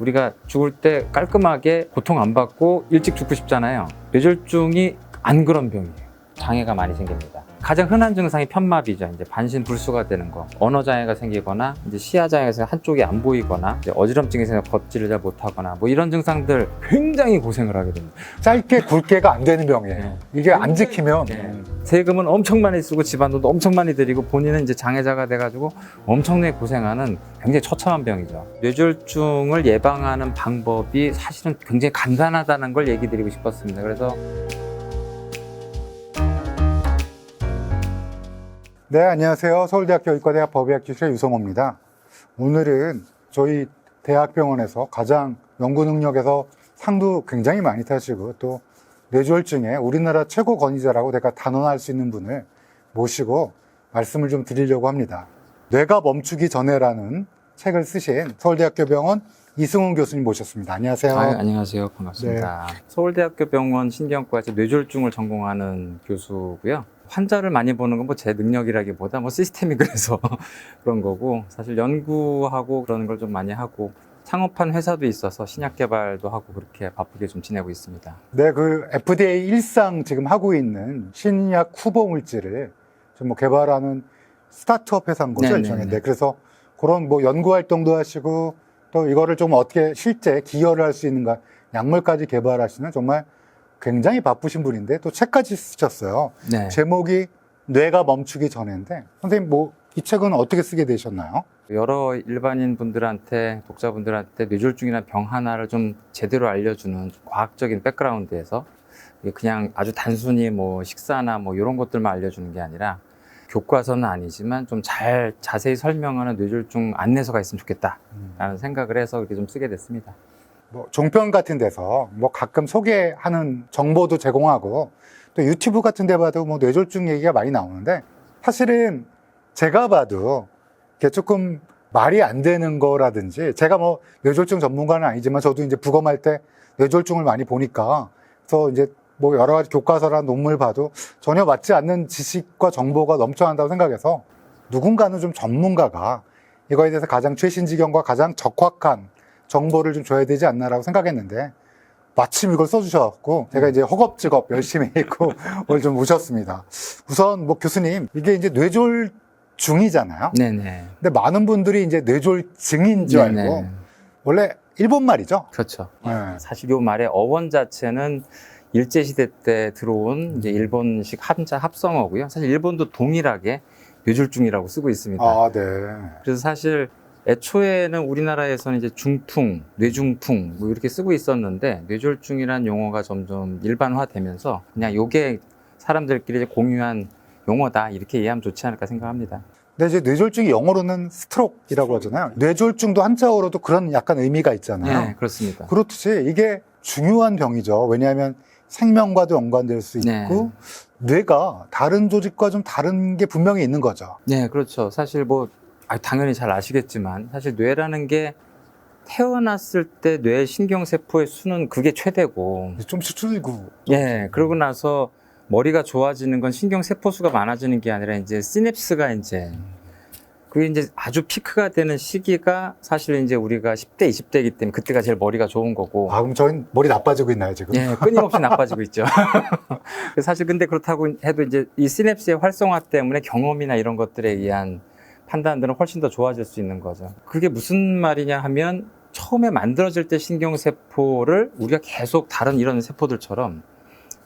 우리가 죽을 때 깔끔하게 고통 안 받고 일찍 죽고 싶잖아요. 뇌졸중이 안 그런 병이에요. 장애가 많이 생깁니다. 가장 흔한 증상이 편마비죠. 이제 반신불수가 되는 거, 언어 장애가 생기거나, 이제 시야 장애가 생겨 한쪽이 안 보이거나, 이제 어지럼증이 생겨 걷지를 잘 못하거나, 뭐 이런 증상들 굉장히 고생을 하게 됩니다. 짧게 굵게가 안 되는 병이에요. 네. 이게 안 지키면 세금은 엄청 많이 쓰고 집안돈도 엄청 많이 들이고 본인은 이제 장애자가 돼가지고 엄청나게 고생하는 굉장히 처참한 병이죠. 뇌졸중을 예방하는 방법이 사실은 굉장히 간단하다는 걸 얘기 드리고 싶었습니다. 그래서 네, 안녕하세요. 서울대학교 의과대학 법의학 교실의 유성호입니다. 오늘은 저희 대학병원에서 가장 연구 능력에서 상도 굉장히 많이 타시고 또 뇌졸중에 우리나라 최고 권위자라고 내가 단언할 수 있는 분을 모시고 말씀을 좀 드리려고 합니다. 뇌가 멈추기 전에라는 책을 쓰신 서울대학교 병원 이승훈 교수님 모셨습니다. 안녕하세요. 안녕하세요. 반갑습니다. 서울대학교 병원 신경과에서 뇌졸중을 전공하는 교수고요. 환자를 많이 보는 건 뭐 제 능력이라기보다 뭐 시스템이 그래서 그런 거고, 사실 연구하고 그러는 걸 좀 많이 하고 창업한 회사도 있어서 신약 개발도 하고 그렇게 바쁘게 좀 지내고 있습니다. 네, 그 FDA 일상 지금 하고 있는 신약 후보 물질을 좀 뭐 개발하는 스타트업 회사인 거죠, 일종의. 네, 그래서 그런 뭐 연구 활동도 하시고 또 이거를 좀 어떻게 실제 기여를 할 수 있는가, 약물까지 개발하시는 정말 굉장히 바쁘신 분인데 또 책까지 쓰셨어요. 네. 제목이 뇌가 멈추기 전인데 선생님 뭐 이 책은 어떻게 쓰게 되셨나요? 여러 일반인 분들한테, 독자분들한테 뇌졸중이라는 병 하나를 좀 제대로 알려주는 과학적인 백그라운드에서 그냥 아주 단순히 뭐 식사나 뭐 이런 것들만 알려주는 게 아니라 교과서는 아니지만 좀 잘 자세히 설명하는 뇌졸중 안내서가 있으면 좋겠다라는 생각을 해서 이렇게 좀 쓰게 됐습니다. 뭐 종편 같은 데서 뭐 가끔 소개하는 정보도 제공하고 또 유튜브 같은 데 봐도 뭐 뇌졸중 얘기가 많이 나오는데 사실은 제가 봐도 이게 조금 말이 안 되는 거라든지, 제가 뭐 뇌졸중 전문가는 아니지만 저도 이제 부검할 때 뇌졸중을 많이 보니까 그래서 이제 뭐 여러 가지 교과서나 논문을 봐도 전혀 맞지 않는 지식과 정보가 넘쳐난다고 생각해서 누군가는 좀 전문가가 이거에 대해서 가장 최신 지경과 가장 적확한 정보를 좀 줘야 되지 않나라고 생각했는데 마침 이걸 써주셔갖고 제가 이제 허겁지겁 열심히 읽고 오늘 좀 모셨습니다. 우선 뭐 교수님, 이게 이제 뇌졸중이잖아요. 네네. 근데 많은 분들이 이제 뇌졸증인 줄 알고 네네. 원래 일본 말이죠? 그렇죠. 네. 사실 이 말의 어원 자체는 일제시대 때 들어온 이제 일본식 한자 합성어고요. 사실 일본도 동일하게 뇌졸중이라고 쓰고 있습니다. 아, 네. 그래서 사실 애초에는 우리나라에서는 이제 중풍, 뇌중풍 뭐 이렇게 쓰고 있었는데 뇌졸중이라는 용어가 점점 일반화되면서 그냥 요게 사람들끼리 이제 공유한 용어다 이렇게 이해하면 좋지 않을까 생각합니다. 근데 이제 뇌졸중이 영어로는 스트로크이라고 하잖아요. 뇌졸중도 한자어로도 그런 약간 의미가 있잖아요. 네, 그렇습니다. 그렇듯이 이게 중요한 병이죠. 왜냐하면 생명과도 연관될 수 있고 네. 뇌가 다른 조직과 좀 다른 게 분명히 있는 거죠. 네, 그렇죠. 사실 뭐 당연히 잘 아시겠지만 사실 뇌라는 게 태어났을 때 뇌 신경세포의 수는 그게 최대고, 좀 수출이고. 예, 그러고 나서 머리가 좋아지는 건 신경세포 수가 많아지는 게 아니라 이제 시냅스가 이제 그게 이제 아주 피크가 되는 시기가 사실 이제 우리가 10대, 20대이기 때문에 그때가 제일 머리가 좋은 거고. 아, 그럼 저희 머리 나빠지고 있나요, 지금? 예, 끊임없이 나빠지고 있죠. 사실 근데 그렇다고 해도 이제 이 시냅스의 활성화 때문에 경험이나 이런 것들에 의한 판단들은 훨씬 더 좋아질 수 있는 거죠. 그게 무슨 말이냐 하면 처음에 만들어질 때 신경세포를 우리가 계속 다른 이런 세포들처럼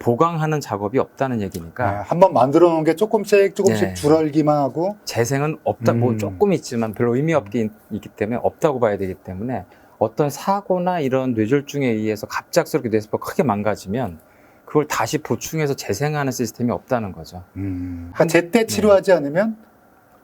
보강하는 작업이 없다는 얘기니까 한번 만들어 놓은 게 조금씩 네. 줄어들기만 하고. 재생은 없다, 뭐 조금 있지만 별로 의미 없기 있기 때문에 없다고 봐야 되기 때문에 어떤 사고나 이런 뇌졸중에 의해서 갑작스럽게 뇌세포가 크게 망가지면 그걸 다시 보충해서 재생하는 시스템이 없다는 거죠. 그러니까 제때 치료하지 않으면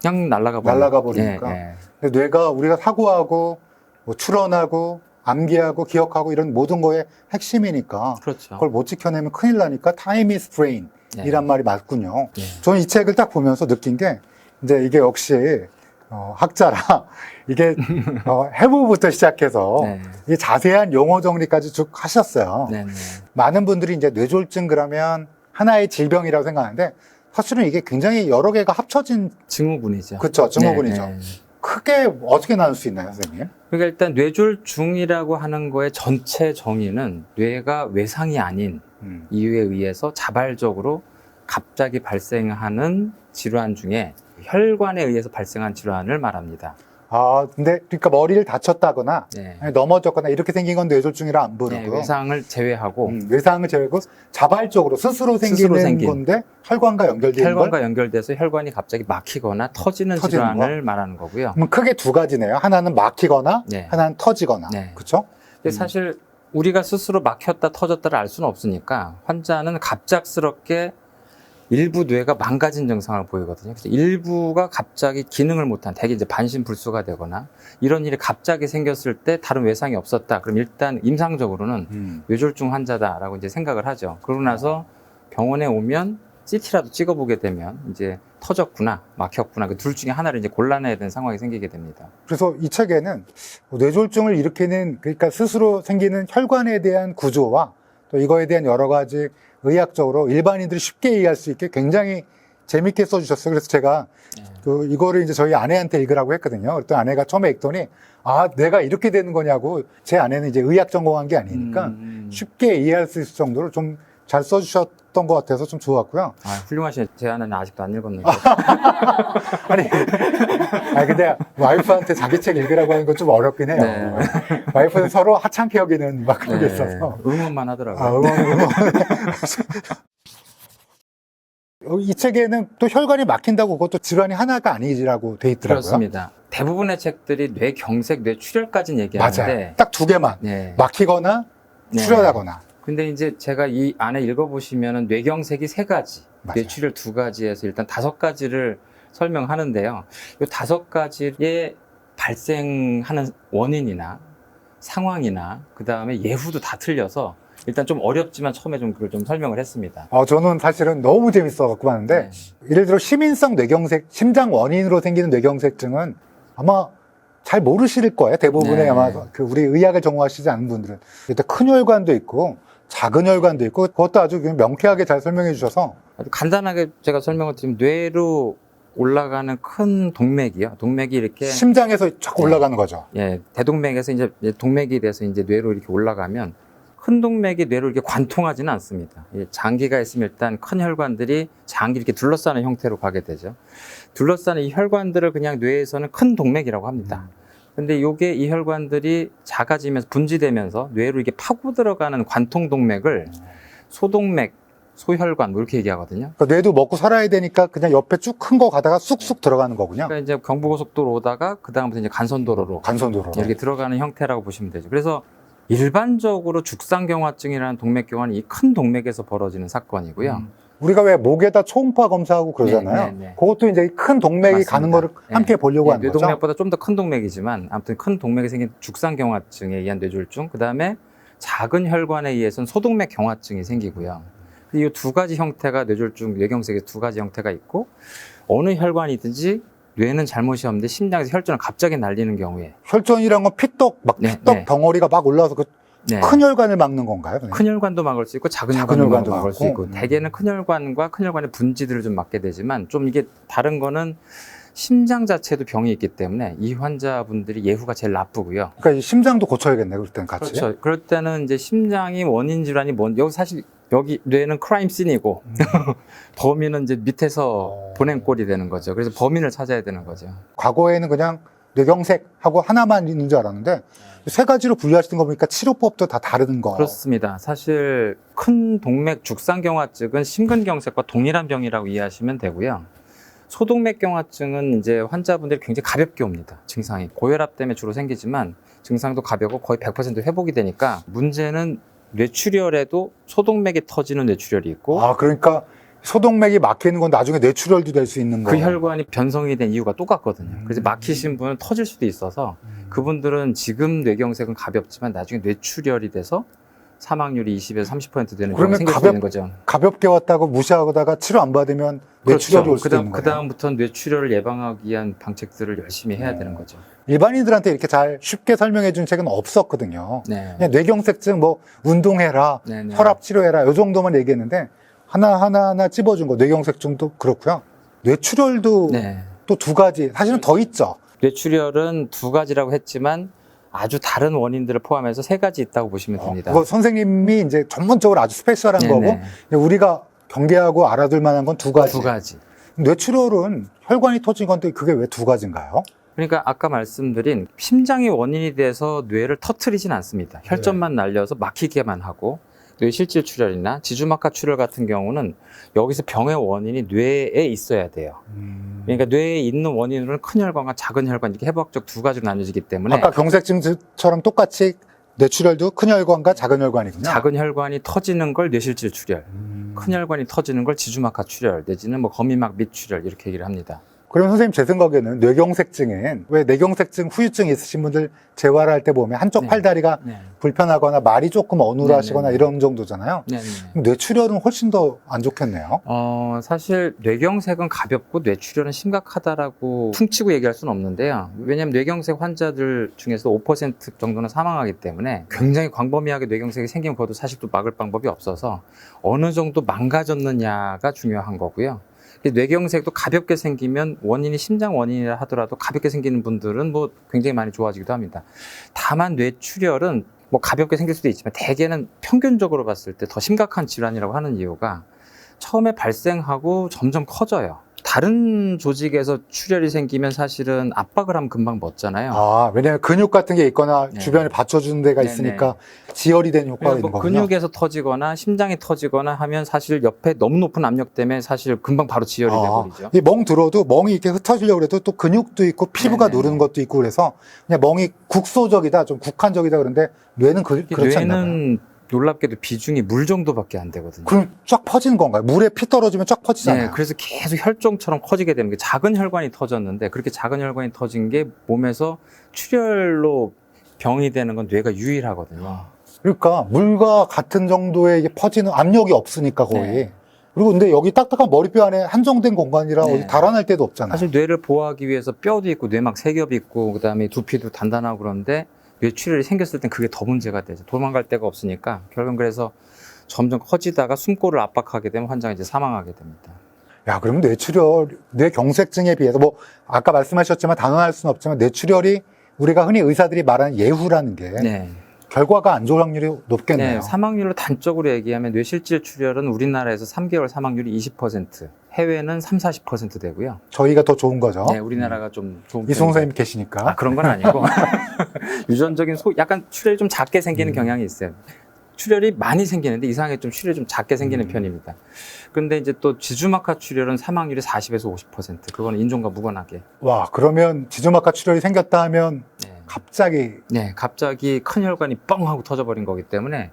그냥 날아가 버리니까. 예, 예. 근데 뇌가 우리가 사고하고 뭐 출원하고 암기하고 기억하고 이런 모든 거의 핵심이니까 그렇죠. 그걸 못 지켜내면 큰일 나니까 time is brain 이란 말이 맞군요. 예. 저는 이 책을 딱 보면서 느낀 게 이제 이게 역시 학자라 이게 해부부터 시작해서 네. 이 자세한 용어 정리까지 쭉 하셨어요. 네, 네. 많은 분들이 이제 뇌졸중 그러면 하나의 질병이라고 생각하는데 사실은 이게 굉장히 여러 개가 합쳐진 증후군이죠. 그쵸, 증후군이죠. 네, 네. 크게 어떻게 나눌 수 있나요, 선생님? 그러니까 일단 뇌졸중이라고 하는 거의 전체 정의는 뇌가 외상이 아닌 이유에 의해서 자발적으로 갑자기 발생하는 질환 중에 혈관에 의해서 발생한 질환을 말합니다. 아, 근데 그러니까 머리를 다쳤다거나 네. 넘어졌거나 이렇게 생긴 건 뇌졸중이라 안 부르고 네, 외상을 제외하고 외상을 제외하고 자발적으로 스스로 생기는 생긴. 건데 혈관과 연결되는 혈관과 걸? 연결돼서 혈관이 갑자기 막히거나 터지는 터지는 질환을 말하는 거고요. 그럼 크게 두 가지네요. 하나는 막히거나 네. 하나는 터지거나. 네. 그렇죠? 근데 사실 우리가 스스로 막혔다 터졌다를 알 수는 없으니까 환자는 갑작스럽게 일부 뇌가 망가진 증상을 보이거든요. 그래서 일부가 갑자기 기능을 못한, 대개 이제 반신불수가 되거나 이런 일이 갑자기 생겼을 때 다른 외상이 없었다. 그럼 일단 임상적으로는 뇌졸중 환자다라고 이제 생각을 하죠. 그러고 나서 병원에 오면 CT라도 찍어보게 되면 이제 터졌구나, 막혔구나, 그 둘 중에 하나를 이제 골라내야 되는 상황이 생기게 됩니다. 그래서 이 책에는 뇌졸중을 일으키는, 그러니까 스스로 생기는 혈관에 대한 구조와 또 이거에 대한 여러 가지 의학적으로 일반인들이 쉽게 이해할 수 있게 굉장히 재밌게 써주셨어요. 그래서 제가 이거를 이제 저희 아내한테 읽으라고 했거든요. 그랬더니 아내가 처음에 읽더니, 아, 내가 이렇게 되는 거냐고. 제 아내는 이제 의학 전공한 게 아니니까 쉽게 이해할 수 있을 정도로 좀 잘 써주셨던 것 같아서 좀 좋았고요. 아, 훌륭하시네. 제 아내는 아직도 안 읽었는데. 아니, 근데 와이프한테 자기 책 읽으라고 하는 건 좀 어렵긴 해요. 네. 와이프는 서로 하찮게 여기는 막 그런 게 네, 있어서. 응원만 하더라고요. 아, 응원. 이 책에는 또 혈관이 막힌다고 그것도 질환이 하나가 아니라고 돼 있더라고요. 그렇습니다. 대부분의 책들이 뇌경색, 뇌출혈까지는 얘기하는데 맞아요. 딱 두 개만. 네. 막히거나 네. 출혈하거나. 근데 이제 제가 이 안에 읽어보시면은 뇌경색이 3가지, 맞아요. 뇌출혈 2가지에서 일단 5가지를 설명하는데요. 이 5가지의 발생하는 원인이나 상황이나 그 다음에 예후도 다 틀려서 일단 좀 어렵지만 처음에 좀 그걸 좀 설명을 했습니다. 저는 사실은 너무 재밌어갖고 하는데, 예를 들어 심인성 뇌경색, 심장 원인으로 생기는 뇌경색증은 아마 잘 모르실 거예요. 대부분의 네. 아마 우리 의학을 전공하시지 않은 분들은. 일단 큰 혈관도 있고, 작은 혈관도 있고, 그것도 아주 명쾌하게 잘 설명해 주셔서. 아주 간단하게 제가 설명을 드리면 뇌로 올라가는 큰 동맥이요. 동맥이 이렇게 심장에서 쫙 올라가는 거죠. 예, 대동맥에서 이제 동맥이 돼서 이제 뇌로 이렇게 올라가면 큰 동맥이 뇌로 이렇게 관통하지는 않습니다. 장기가 있으면 일단 큰 혈관들이 장기 이렇게 둘러싸는 형태로 가게 되죠. 둘러싸는 이 혈관들을 그냥 뇌에서는 큰 동맥이라고 합니다. 근데 요게 이 혈관들이 작아지면서 분지되면서 뇌로 이렇게 파고 들어가는 관통 동맥을 소동맥, 소혈관 뭐 이렇게 얘기하거든요. 그러니까 뇌도 먹고 살아야 되니까 그냥 옆에 쭉 큰 거 가다가 쑥쑥 들어가는 거군요. 그러니까 이제 경부고속도로 오다가 그 다음부터 이제 간선도로로 간선도로. 이렇게 들어가는 형태라고 보시면 되죠. 그래서 일반적으로 죽상경화증이라는 동맥경화는 이 큰 동맥에서 벌어지는 사건이고요. 우리가 왜 목에다 초음파 검사하고 그러잖아요. 네. 그것도 이제 큰 동맥이 맞습니다. 가는 거를 함께 보려고 하는 거죠. 뇌동맥보다 좀 더 큰 동맥이지만 아무튼 큰 동맥에 생긴 죽상경화증에 의한 뇌졸중, 그 다음에 작은 혈관에 의해서는 소동맥 경화증이 생기고요. 이 2가지 형태가 뇌졸중, 뇌경색의 2가지 형태가 있고, 어느 혈관이든지 뇌는 잘못이 없는데 심장에서 혈전을 갑자기 날리는 경우에 혈전이란 건 피떡, 막 피떡 덩어리가 막 올라와서 큰 혈관을 막는 건가요? 큰 혈관도 막을 수 있고 작은 혈관도 막을 수 있고, 대개는 큰 혈관과 큰 혈관의 분지들을 좀 막게 되지만, 좀 이게 다른 거는 심장 자체도 병이 있기 때문에 이 환자분들이 예후가 제일 나쁘고요. 그러니까 이 심장도 고쳐야겠네, 그럴 땐 같이. 그렇죠. 그럴 때는 이제 심장이 원인 질환이 여기 사실 여기 뇌는 크라임 씬이고 범인은 이제 밑에서 보낸 꼴이 되는 거죠. 그래서 범인을 찾아야 되는 거죠. 과거에는 그냥 뇌경색하고 하나만 있는 줄 알았는데 3가지로 분류하시는 거 보니까 치료법도 다 다른 거. 그렇습니다. 사실 큰 동맥 죽상경화증은 심근경색과 동일한 병이라고 이해하시면 되고요. 소동맥경화증은 이제 환자분들이 굉장히 가볍게 옵니다. 증상이 고혈압 때문에 주로 생기지만 증상도 가볍고 거의 100% 회복이 되니까, 문제는 뇌출혈에도 소동맥이 터지는 뇌출혈이 있고, 그러니까 소동맥이 막히는 건 나중에 뇌출혈도 될 수 있는 그 거예요. 혈관이 변성이 된 이유가 똑같거든요. 그래서 막히신 분은 터질 수도 있어서 그분들은 지금 뇌경색은 가볍지만 나중에 뇌출혈이 돼서 사망률이 20에서 30% 되는 경우가 생길 수 있는 거죠. 가볍게 왔다고 무시하다가 치료 안 받으면 뇌출혈이 올 수도 있는 거예요. 그 다음부터는 뇌출혈을 예방하기 위한 방책들을 열심히 해야 되는 거죠. 일반인들한테 이렇게 잘 쉽게 설명해 준 책은 없었거든요. 네. 그냥 뇌경색증 뭐 운동해라, 네네. 혈압 치료해라 요 정도만 얘기했는데 하나 찝어준 거. 뇌경색증도 그렇고요. 뇌출혈도 네. 또 2가지, 사실은 더 있죠. 뇌출혈은 두 가지라고 했지만 아주 다른 원인들을 포함해서 세 가지 있다고 보시면 됩니다. 그거 선생님이 이제 전문적으로 아주 스페셜한 네네. 거고 우리가 경계하고 알아둘 만한 건 두 가지. 두 가지. 뇌출혈은 혈관이 터진 건데 그게 왜 두 가지인가요? 그러니까 아까 말씀드린 심장이 원인이 돼서 뇌를 터트리진 않습니다. 혈전만 날려서 막히게만 하고 뇌실질 출혈이나 지주막하 출혈 같은 경우는 여기서 병의 원인이 뇌에 있어야 돼요. 그러니까 뇌에 있는 원인으로는 큰 혈관과 작은 혈관 이렇게 해부학적 두 가지로 나뉘어지기 때문에 아까 경색증처럼 똑같이 뇌출혈도 큰 혈관과 작은 혈관이군요. 작은 혈관이 터지는 걸 뇌실질 출혈, 큰 혈관이 터지는 걸 지주막하 출혈 내지는 뭐 거미막 밑 출혈 이렇게 얘기를 합니다. 그러면 선생님 제 생각에는 뇌경색증엔 왜 뇌경색증 후유증 있으신 분들 재활을 할 때 보면 한쪽 네. 팔다리가 네. 불편하거나 말이 조금 어눌하시거나 네. 이런 정도잖아요. 네. 네. 그럼 뇌출혈은 훨씬 더 안 좋겠네요. 사실 뇌경색은 가볍고 뇌출혈은 심각하다라고 퉁치고 얘기할 수는 없는데요. 왜냐하면 뇌경색 환자들 중에서 5% 정도는 사망하기 때문에 굉장히 광범위하게 뇌경색이 생기면 그것도 사실 또 막을 방법이 없어서 어느 정도 망가졌느냐가 중요한 거고요. 뇌경색도 가볍게 생기면 원인이 심장 원인이라 하더라도 가볍게 생기는 분들은 뭐 굉장히 많이 좋아지기도 합니다. 다만 뇌출혈은 뭐 가볍게 생길 수도 있지만 대개는 평균적으로 봤을 때 더 심각한 질환이라고 하는 이유가 처음에 발생하고 점점 커져요. 다른 조직에서 출혈이 생기면 사실은 압박을 하면 금방 멎잖아요. 왜냐면 근육 같은 게 있거나 네. 주변에 받쳐주는 데가 네네. 있으니까 지혈이 된 효과가 있는 뭐 거군요. 근육에서 터지거나 심장이 터지거나 하면 사실 옆에 너무 높은 압력 때문에 사실 금방 바로 지혈이 돼버리죠. 이 멍 들어도 멍이 이렇게 흩어지려고 해도 또 근육도 있고 피부가 네네. 누르는 것도 있고 그래서 그냥 멍이 국소적이다, 좀 국한적이다 그런데 뇌는 그렇지 않나 봐요. 뇌는 놀랍게도 비중이 물 정도밖에 안 되거든요. 그럼 쫙 퍼지는 건가요? 물에 피 떨어지면 쫙 퍼지잖아요. 네, 그래서 계속 혈종처럼 커지게 되는 게 작은 혈관이 터졌는데 그렇게 작은 혈관이 터진 게 몸에서 출혈로 병이 되는 건 뇌가 유일하거든요. 그러니까 물과 같은 정도의 이게 퍼지는 압력이 없으니까 거의. 네. 그리고 근데 여기 딱딱한 머리뼈 안에 한정된 공간이라 네. 어디 달아날 데도 없잖아요. 사실 뇌를 보호하기 위해서 뼈도 있고 뇌막 세겹이 있고 그다음에 두피도 단단하고 그런데 뇌출혈이 생겼을 땐 그게 더 문제가 되죠. 도망갈 데가 없으니까 결국은 그래서 점점 커지다가 숨골을 압박하게 되면 환자가 이제 사망하게 됩니다. 야, 그러면 뇌출혈, 뇌경색증에 비해서 뭐 아까 말씀하셨지만 단언할 수는 없지만 뇌출혈이 우리가 흔히 의사들이 말하는 예후라는 게 네. 결과가 안 좋을 확률이 높겠네요. 네, 사망률로 단적으로 얘기하면 뇌실질 출혈은 우리나라에서 3개월 사망률이 20%, 해외는 30-40% 되고요. 저희가 더 좋은 거죠. 네, 우리나라가 좀 좋은 이승훈 편이죠. 선생님 계시니까. 그런 건 아니고 유전적인 약간 출혈이 좀 작게 생기는 경향이 있어요. 출혈이 많이 생기는데 이상하게 좀 출혈이 좀 작게 생기는 편입니다. 그런데 이제 또 지주막하 출혈은 사망률이 40에서 50%. 그거는 인종과 무관하게. 와, 그러면 지주막하 출혈이 생겼다 하면 갑자기 큰 혈관이 뻥 하고 터져버린 거기 때문에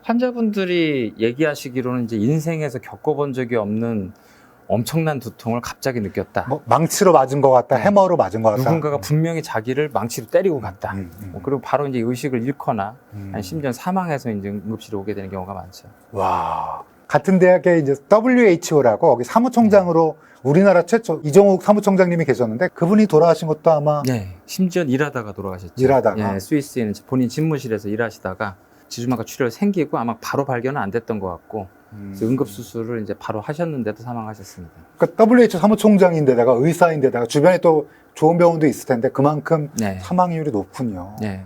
환자분들이 얘기하시기로는 이제 인생에서 겪어본 적이 없는 엄청난 두통을 갑자기 느꼈다. 뭐 망치로 맞은 것 같다, 해머로 맞은 것 같다. 누군가가 분명히 자기를 망치로 때리고 갔다. 그리고 바로 이제 의식을 잃거나 아니 심지어 사망해서 이제 응급실에 오게 되는 경우가 많죠. 와, 같은 대학에 이제 WHO라고 거기 사무총장으로 우리나라 최초 이종욱 사무총장님이 계셨는데 그분이 돌아가신 것도 아마 네, 심지어 일하다가 돌아가셨죠. 일하다가? 예, 스위스에는 본인 집무실에서 일하시다가 지주막하 출혈 생기고 아마 바로 발견은 안 됐던 것 같고 그래서 응급수술을 이제 바로 하셨는데도 사망하셨습니다. 그러니까 WHO 사무총장인데다가 의사인데다가 주변에 또 좋은 병원도 있을 텐데 그만큼 네. 사망률이 높군요. 네.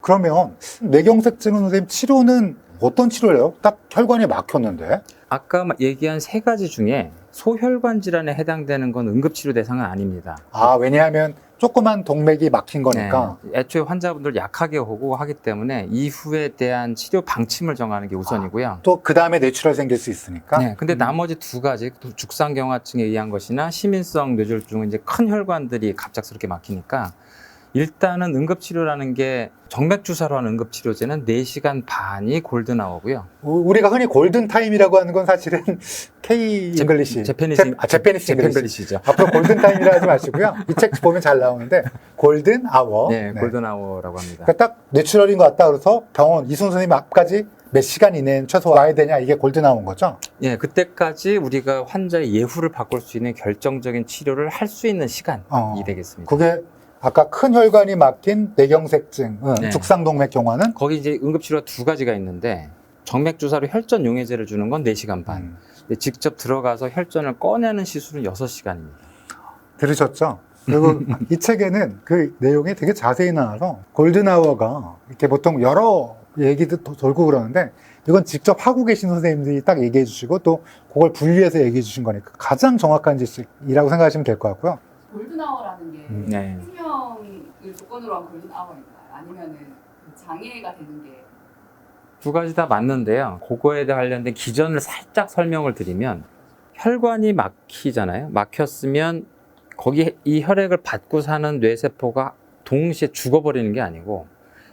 그러면 뇌경색증은 선생님 치료는 어떤 치료를 해요? 딱 혈관이 막혔는데. 아까 얘기한 세 가지 중에 소혈관 질환에 해당되는 건 응급치료 대상은 아닙니다. 왜냐하면 조그만 동맥이 막힌 거니까. 네, 애초에 환자분들 약하게 오고 하기 때문에 이후에 대한 치료 방침을 정하는 게 우선이고요. 또 그 다음에 뇌출혈 생길 수 있으니까. 네, 근데 나머지 두 가지 죽상경화증에 의한 것이나 시민성 뇌졸중은 이제 큰 혈관들이 갑작스럽게 막히니까 일단은 응급치료라는 게 정맥주사로 하는 응급치료제는 4시간 반이 골든아워고요. 우리가 흔히 골든타임이라고 하는 건 사실은 K 잉글리시. 재패니스 재패니스 잉글리시. 잉글리시죠. 앞으로 골든타임이라 하지 마시고요. 이 책 보면 잘 나오는데 골든아워. 네, 골든아워라고 합니다. 그러니까 딱 뇌출혈인 것 같다 그래서 병원 이순 선생님 앞까지 몇 시간 이내에 최소 와야 되냐 이게 골든아워인 거죠? 예, 그때까지 우리가 환자의 예후를 바꿀 수 있는 결정적인 치료를 할 수 있는 시간이 되겠습니다. 그게 아까 큰 혈관이 막힌 뇌경색증, 네. 죽상동맥 경화는 거기 이제 응급치료가 두 가지가 있는데 정맥주사로 혈전 용해제를 주는 건 4시간 반. 근데 직접 들어가서 혈전을 꺼내는 시술은 6시간입니다. 들으셨죠? 그리고 이 책에는 그 내용이 되게 자세히 나와서 골든아워가 이렇게 보통 여러 얘기도 돌고 그러는데 이건 직접 하고 계신 선생님들이 딱 얘기해 주시고 또 그걸 분리해서 얘기해 주신 거니까 가장 정확한 지식이라고 생각하시면 될 것 같고요. 골든아워라는 게 네. 수명을 조건으로 한 골든아워인가요? 아니면은 그 장애가 되는 게 두 가지 다 맞는데요. 그거에 관련된 기전을 살짝 설명을 드리면 혈관이 막히잖아요. 막혔으면 거기 이 혈액을 받고 사는 뇌세포가 동시에 죽어버리는 게 아니고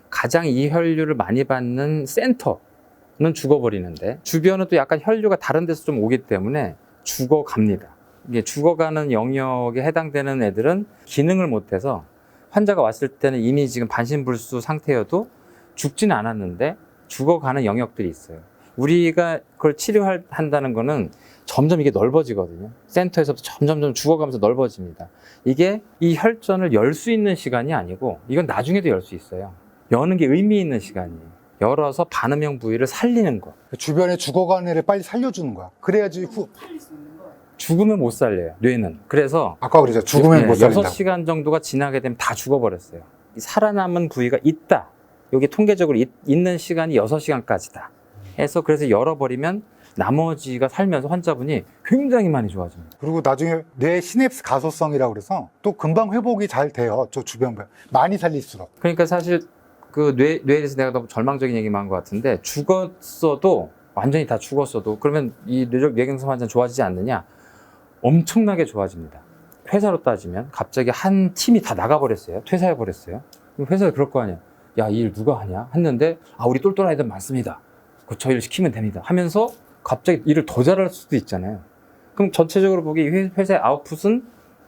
가장 이 혈류를 많이 받는 센터는 죽어버리는데 주변은 또 약간 혈류가 다른 데서 좀 오기 때문에 죽어갑니다. 이게 죽어가는 영역에 해당되는 애들은 기능을 못해서 환자가 왔을 때는 이미 지금 반신불수 상태여도 죽지는 않았는데 죽어가는 영역들이 있어요. 우리가 그걸 치료한다는 거는 점점 이게 넓어지거든요. 센터에서부터 점점 죽어가면서 넓어집니다. 이게 이 혈전을 열 수 있는 시간이 아니고 이건 나중에도 열 수 있어요. 여는 게 의미 있는 시간이에요. 열어서 반응형 부위를 살리는 거. 주변에 죽어가는 애를 빨리 살려주는 거야. 그래야지 살릴 수 있는 거예요. 죽으면 못 살려요, 뇌는. 그래서 아까 그러죠. 죽으면 못 살린다. 6시간 정도가 지나게 되면 다 죽어버렸어요. 이 살아남은 부위가 있다. 여기 통계적으로 있는 시간이 6시간까지다. 해서 그래서 열어버리면 나머지가 살면서 환자분이 굉장히 많이 좋아집니다. 그리고 나중에 뇌 시냅스 가소성이라고 그래서 또 금방 회복이 잘 돼요. 저 주변 많이 살릴수록. 그러니까 사실 그 뇌에 대해서 내가 너무 절망적인 얘기만 한 것 같은데 죽었어도 완전히 다 죽었어도 그러면 이 뇌경색 환자는 좋아지지 않느냐? 엄청나게 좋아집니다. 회사로 따지면 갑자기 한 팀이 다 나가버렸어요. 퇴사해버렸어요. 그럼 회사에 그럴 거 아니야. 야, 이 일 누가 하냐? 했는데 우리 똘똘한 애들 많습니다. 저 일 시키면 됩니다. 하면서 갑자기 일을 더 잘할 수도 있잖아요. 그럼 전체적으로 보기 회사의 아웃풋은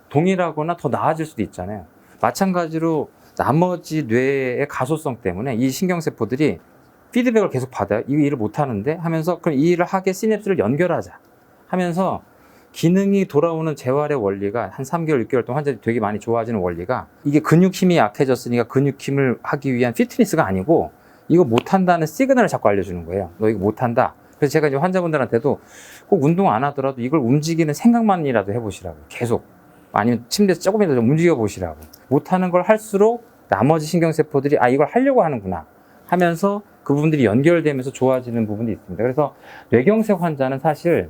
동일하거나 더 나아질 수도 있잖아요. 마찬가지로 나머지 뇌의 가소성 때문에 이 신경세포들이 피드백을 계속 받아요. 이 일을 못하는데 하면서 그럼 이 일을 하게 시냅스를 연결하자 하면서 기능이 돌아오는 재활의 원리가 한 3개월, 6개월 동안 환자들이 되게 많이 좋아지는 원리가 이게 근육 힘이 약해졌으니까 근육 힘을 하기 위한 피트니스가 아니고 이거 못한다는 시그널을 자꾸 알려주는 거예요. 너 이거 못한다. 그래서 제가 이제 환자분들한테도 꼭 운동 안 하더라도 이걸 움직이는 생각만이라도 해보시라고. 계속. 아니면 침대에서 조금이라도 좀 움직여 보시라고. 못하는 걸 할수록 나머지 신경세포들이 이걸 하려고 하는구나 하면서 그 부분들이 연결되면서 좋아지는 부분이 있습니다. 그래서 뇌경색 환자는 사실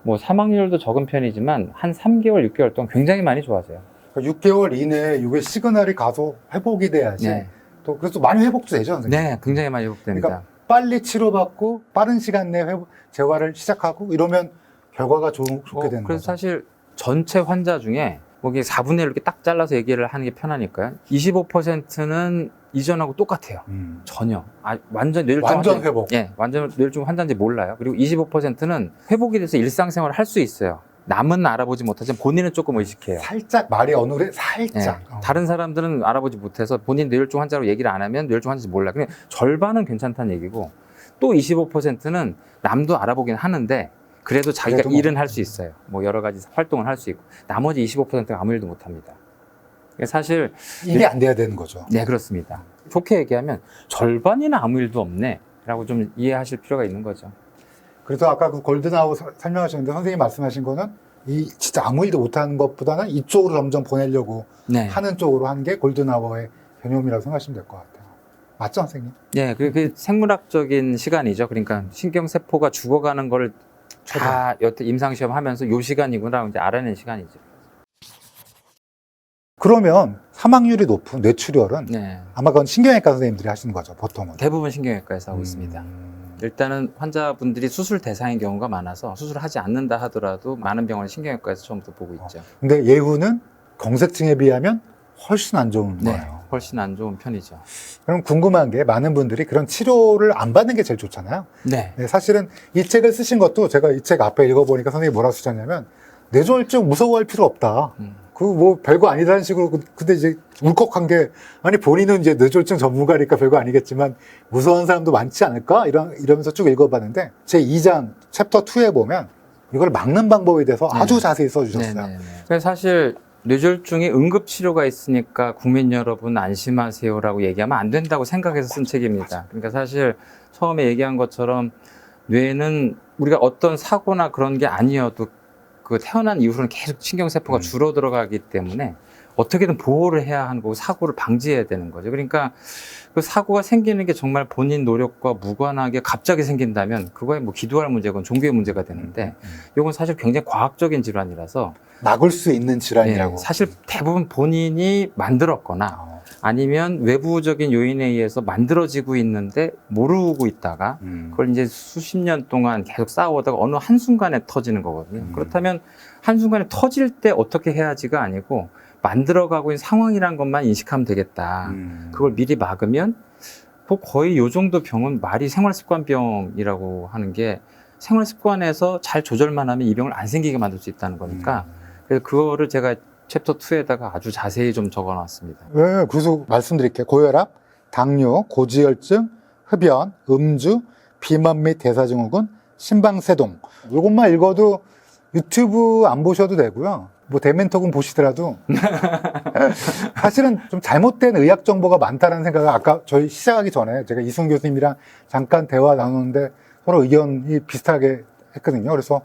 뭐 사망률도 적은 편이지만 한 3개월, 6개월 동안 굉장히 많이 좋아져요. 6개월 이내에 이게 시그널이 가서 회복이 돼야지. 네. 또 그래서 많이 회복도 되죠, 선생님. 네, 굉장히 많이 회복됩니다. 그러니까 빨리 치료받고 빠른 시간 내에 재활을 시작하고 이러면 결과가 좋게 되는 그래서 거죠. 사실 전체 환자 중에 뭐 이게 4분의 1 이렇게 딱 잘라서 얘기를 하는 게 편하니까요. 25%는 이전하고 똑같아요. 전혀. 완전 뇌졸중 완전 환자, 회복. 예, 완전 뇌졸중 환자인지 몰라요. 그리고 25%는 회복이 돼서 일상생활을 할 수 있어요. 남은 알아보지 못하지만 본인은 조금 의식해요. 살짝 말이 어눌해, 예, 살짝. 다른 사람들은 알아보지 못해서 본인 뇌졸중 환자로 얘기를 안 하면 뇌졸중 환자인지 몰라. 그냥 절반은 괜찮다는 얘기고 또 25%는 남도 알아보긴 하는데 그래도 자기가 그래도 뭐. 일은 할 수 있어요. 뭐 여러 가지 활동을 할 수 있고 나머지 25%가 아무 일도 못 합니다. 사실 일이 안 돼야 되는 거죠. 네, 그렇습니다. 좋게 얘기하면 절반이나 아무 일도 없네 라고 좀 이해하실 필요가 있는 거죠. 그래서 아까 그 골든아워 설명하셨는데 선생님이 말씀하신 거는 이 진짜 아무 일도 못하는 것보다는 이쪽으로 점점 보내려고 네. 하는 쪽으로 하는 게 골든아워의 개념이라고 생각하시면 될 것 같아요. 맞죠, 선생님? 네, 그 생물학적인 시간이죠. 그러니까 신경세포가 죽어가는 거를 다 여태 임상시험 하면서 요 시간이구나 이제 알아낸 시간이죠. 그러면 사망률이 높은 뇌출혈은 네. 아마 그건 신경외과 선생님들이 하시는 거죠, 보통은. 대부분 신경외과에서 하고 있습니다. 일단은 환자분들이 수술 대상인 경우가 많아서 수술을 하지 않는다 하더라도 많은 병원을 신경외과에서 처음부터 보고 있죠. 근데 예후는 경색증에 비하면 훨씬 안 좋은 네, 거예요. 훨씬 안 좋은 편이죠. 그럼 궁금한 게 많은 분들이 그런 치료를 안 받는 게 제일 좋잖아요. 네. 네, 사실은 이 책을 쓰신 것도 제가 이 책 앞에 읽어보니까 선생님이 뭐라고 쓰셨냐면 뇌졸중 무서워할 필요 없다. 그 뭐 별거 아니다는 식으로 근데 이제 울컥한 게 아니 본인은 이제 뇌졸중 전문가니까 별거 아니겠지만 무서워하는 사람도 많지 않을까 이러면서 쭉 읽어봤는데 제 2장 챕터 2에 보면 이걸 막는 방법에 대해서 아주 자세히 써주셨어요. 네. 그래서 사실 뇌졸중에 응급치료가 있으니까 국민 여러분 안심하세요라고 얘기하면 안 된다고 생각해서 쓴 책입니다. 그러니까 사실 처음에 얘기한 것처럼 뇌는 우리가 어떤 사고나 그런 게 아니어도 그 태어난 이후로는 계속 신경세포가 줄어들어가기 때문에 어떻게든 보호를 해야 하는 거고 사고를 방지해야 되는 거죠. 그러니까 그 사고가 생기는 게 정말 본인 노력과 무관하게 갑자기 생긴다면 그거에 뭐 기도할 문제건 종교의 문제가 되는데 이건 사실 굉장히 과학적인 질환이라서 막을 수 있는 질환이라고. 사실 대부분 본인이 만들었거나 아니면 외부적인 요인에 의해서 만들어지고 있는데 모르고 있다가 그걸 이제 수십 년 동안 계속 쌓아오다가 어느 한순간에 터지는 거거든요. 그렇다면 한순간에 터질 때 어떻게 해야지가 아니고 만들어가고 있는 상황이란 것만 인식하면 되겠다. 그걸 미리 막으면 뭐 거의 요 정도 병은 말이 생활습관병이라고 하는 게 생활습관에서 잘 조절만 하면 이 병을 안 생기게 만들 수 있다는 거니까 그래서 그거를 제가 챕터 2에다가 아주 자세히 좀 적어놨습니다. 네, 그래서 말씀드릴게요. 고혈압, 당뇨, 고지혈증, 흡연, 음주, 비만 및 대사증후군, 심방세동. 이것만 읽어도 유튜브 안 보셔도 되고요. 뭐 대멘토군 보시더라도 사실은 좀 잘못된 의학 정보가 많다는 생각을 아까 저희 시작하기 전에 제가 이승훈 교수님이랑 잠깐 대화 나누는데 서로 의견이 비슷하게 했거든요. 그래서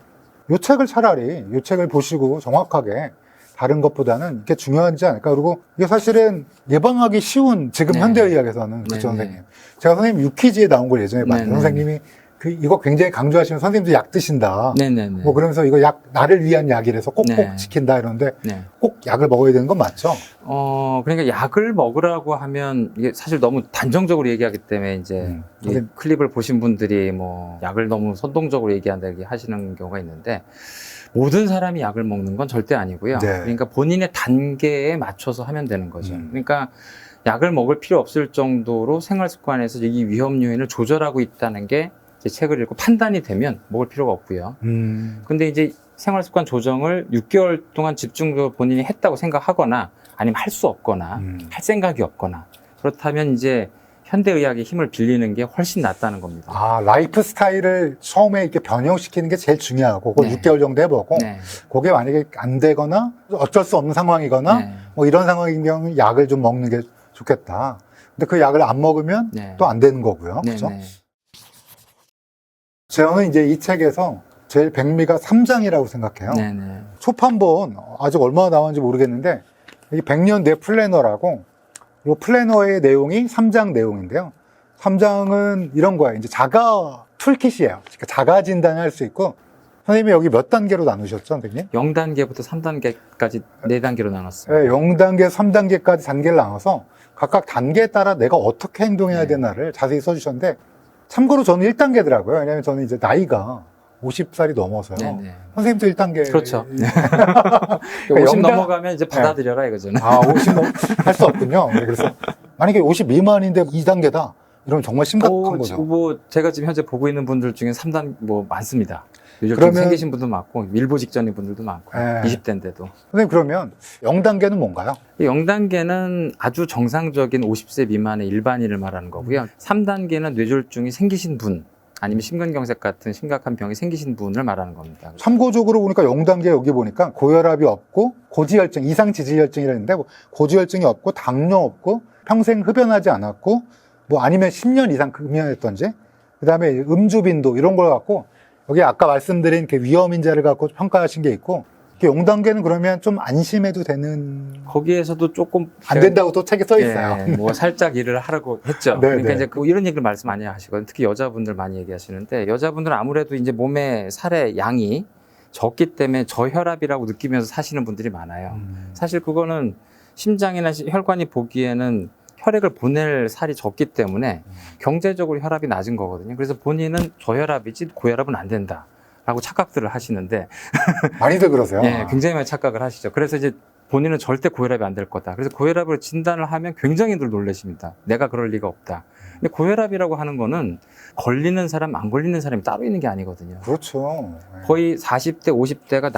이 책을 차라리 이 책을 보시고 정확하게 다른 것보다는 이게 중요하지 않을까. 그리고 이게 사실은 예방하기 쉬운 지금 네. 현대의학에서는 그렇죠, 네, 선생님. 제가 선생님 유퀴즈에 나온 걸 예전에 봤는데 네, 네. 선생님이 이거 굉장히 강조하시면 선생님도 약 드신다. 네네네. 뭐 그러면서 이거 약 나를 위한 약이라서 꼭꼭 네. 지킨다 이러는데 네. 꼭 약을 먹어야 되는 건 맞죠? 그러니까 약을 먹으라고 하면 이게 사실 너무 단정적으로 얘기하기 때문에 이제 이 선생님. 클립을 보신 분들이 뭐 약을 너무 선동적으로 얘기한다 이렇게 하시는 경우가 있는데 모든 사람이 약을 먹는 건 절대 아니고요. 네. 그러니까 본인의 단계에 맞춰서 하면 되는 거죠. 그러니까 약을 먹을 필요 없을 정도로 생활 습관에서 이 위험 요인을 조절하고 있다는 게 제 책을 읽고 판단이 되면 먹을 필요가 없고요. 근데 이제 생활 습관 조정을 6개월 동안 집중적으로 본인이 했다고 생각하거나 아니면 할 수 없거나 할 생각이 없거나 그렇다면 이제 현대의학의 힘을 빌리는 게 훨씬 낫다는 겁니다. 아, 라이프 스타일을 처음에 이렇게 변형시키는 게 제일 중요하고, 그걸 네. 6개월 정도 해보고, 네. 그게 만약에 안 되거나, 어쩔 수 없는 상황이거나, 네. 뭐 이런 상황인 경우는 약을 좀 먹는 게 좋겠다. 근데 그 약을 안 먹으면 네. 또 안 되는 거고요. 네. 그죠? 네. 저는 이제 이 책에서 제일 백미가 3장이라고 생각해요. 네. 네. 초판본, 아직 얼마나 나왔는지 모르겠는데, 이게 100년 내 플래너라고, 이 플래너의 내용이 3장 내용인데요. 3장은 이런 거예요. 이제 자가 툴킷이에요. 그러니까 자가 진단을 할 수 있고, 선생님이 여기 몇 단계로 나누셨죠, 선생님? 0단계부터 3단계까지 4단계로 나눴습니다. 네, 0단계, 3단계까지 단계를 나눠서 각각 단계에 따라 내가 어떻게 행동해야 네. 되나를 자세히 써주셨는데, 참고로 저는 1단계더라고요. 왜냐면 저는 이제 나이가 50살이 넘어서요. 네. 네. 선생님도 1단계. 그렇죠. 그러니까 50 영단- 넘어가면 이제 받아들여라 이거잖아요. 아, 50 할 수 없군요. 네, 그래서 만약에 50 미만인데 2단계다. 이러면 정말 심각한 거죠. 뭐 제가 지금 현재 보고 있는 분들 중에 3단 뭐 많습니다. 요즘 그러면- 생기신 분도 많고 밀보 직전인 분들도 많고 네. 20대인데도. 선생님 그러면 0단계는 뭔가요? 0단계는 아주 정상적인 50세 미만의 일반인을 말하는 거고요. 3단계는 뇌졸중이 생기신 분 아니면 심근경색 같은 심각한 병이 생기신 분을 말하는 겁니다. 참고적으로 보니까 0단계 여기 보니까 고혈압이 없고 고지혈증, 이상지질혈증이라는데 고지혈증이 없고 당뇨 없고 평생 흡연하지 않았고 뭐 아니면 10년 이상 금연했던지 그다음에 음주 빈도 이런 걸 갖고 여기 아까 말씀드린 그 위험 인자를 갖고 평가하신 게 있고 0단계는 그러면 좀 안심해도 되는 거기에서도 조금 안 된다고 또 책에 써 있어요. 예, 뭐 살짝 일을 하라고 했죠. 네, 그러니까 네. 이제 이런 얘기를 말씀 많이 하시거든요. 특히 여자분들 많이 얘기하시는데 여자분들은 아무래도 이제 몸에 살의 양이 적기 때문에 저혈압이라고 느끼면서 사시는 분들이 많아요. 사실 그거는 심장이나 혈관이 보기에는 혈액을 보낼 살이 적기 때문에 경제적으로 혈압이 낮은 거거든요. 그래서 본인은 저혈압이지 고혈압은 안 된다. 라고 착각들을 하시는데 많이들 그러세요. 예, 굉장히 많이 착각을 하시죠. 그래서 이제 본인은 절대 고혈압이 안 될 거다. 그래서 고혈압을 진단을 하면 굉장히들 놀라십니다. 내가 그럴 리가 없다. 근데 고혈압이라고 하는 거는 걸리는 사람, 안 걸리는 사람이 따로 있는 게 아니거든요. 그렇죠. 거의 40대, 50대가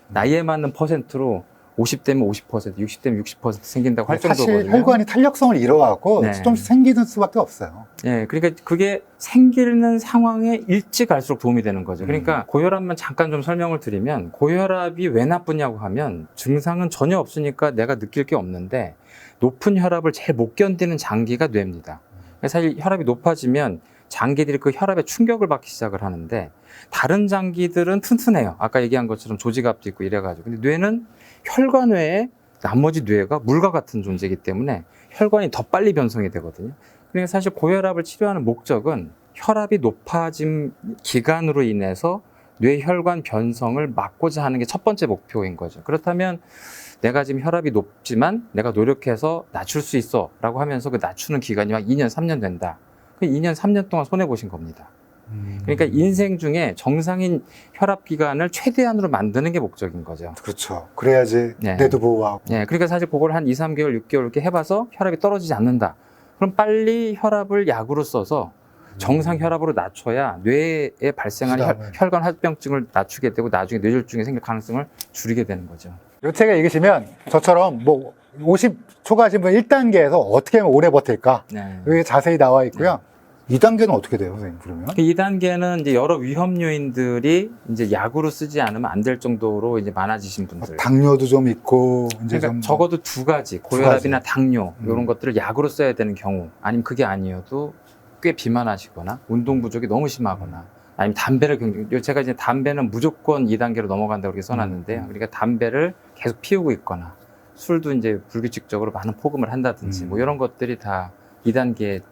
나이에 맞는 퍼센트로 50대면 50%, 60대면 60% 생긴다고 할 사실 정도거든요. 혈관이 탄력성을 잃어갖고 네. 조금씩 생기는 수밖에 없어요. 예, 그러니까 그게 생기는 상황에 일찍 갈수록 도움이 되는 거죠. 그러니까 고혈압만 잠깐 좀 설명을 드리면 고혈압이 왜 나쁘냐고 하면 증상은 전혀 없으니까 내가 느낄 게 없는데 높은 혈압을 제일 못 견디는 장기가 뇌입니다. 사실 혈압이 높아지면 장기들이 그 혈압에 충격을 받기 시작을 하는데 다른 장기들은 튼튼해요. 아까 얘기한 것처럼 조직압도 있고 이래가지고. 근데 뇌는 혈관 외에 나머지 뇌가 물과 같은 존재이기 때문에 혈관이 더 빨리 변성이 되거든요. 그러니까 사실 고혈압을 치료하는 목적은 혈압이 높아진 기간으로 인해서 뇌혈관 변성을 막고자 하는 게 첫 번째 목표인 거죠. 그렇다면 내가 지금 혈압이 높지만 내가 노력해서 낮출 수 있어 라고 하면서 그 낮추는 기간이 막 2년, 3년 된다. 그 2년, 3년 동안 손해보신 겁니다. 그러니까 인생 중에 정상인 혈압 기간을 최대한으로 만드는 게 목적인 거죠. 그렇죠. 그래야지 네. 뇌도 보호하고. 네, 그러니까 사실 그걸 한 2, 3개월, 6개월 이렇게 해봐서 혈압이 떨어지지 않는다. 그럼 빨리 혈압을 약으로 써서 정상 혈압으로 낮춰야 뇌에 발생하는 부담을. 혈관 합병증을 낮추게 되고 나중에 뇌졸중이 생길 가능성을 줄이게 되는 거죠. 이 책을 읽으시면 저처럼 뭐 50 초과하신 분 1단계에서 어떻게 하면 오래 버틸까? 네. 여기 자세히 나와 있고요. 2단계는 어떻게 돼요, 선생님, 그러면? 2단계는 이제 여러 위험 요인들이 이제 약으로 쓰지 않으면 안 될 정도로 이제 많아지신 분들. 당뇨도 좀 있고, 이제 그러니까 좀. 적어도 두 가지, 고혈압이나 당뇨 이런 것들을 약으로 써야 되는 경우, 아니면 그게 아니어도 꽤 비만하시거나 운동 부족이 너무 심하거나, 아니면 담배를 굉장히, 제가 이제 담배는 무조건 2단계로 넘어간다고 그렇게 써놨는데요. 그러니까 담배를 계속 피우고 있거나 술도 이제 불규칙적으로 많은 폭음을 한다든지 뭐 이런 것들이 다 2단계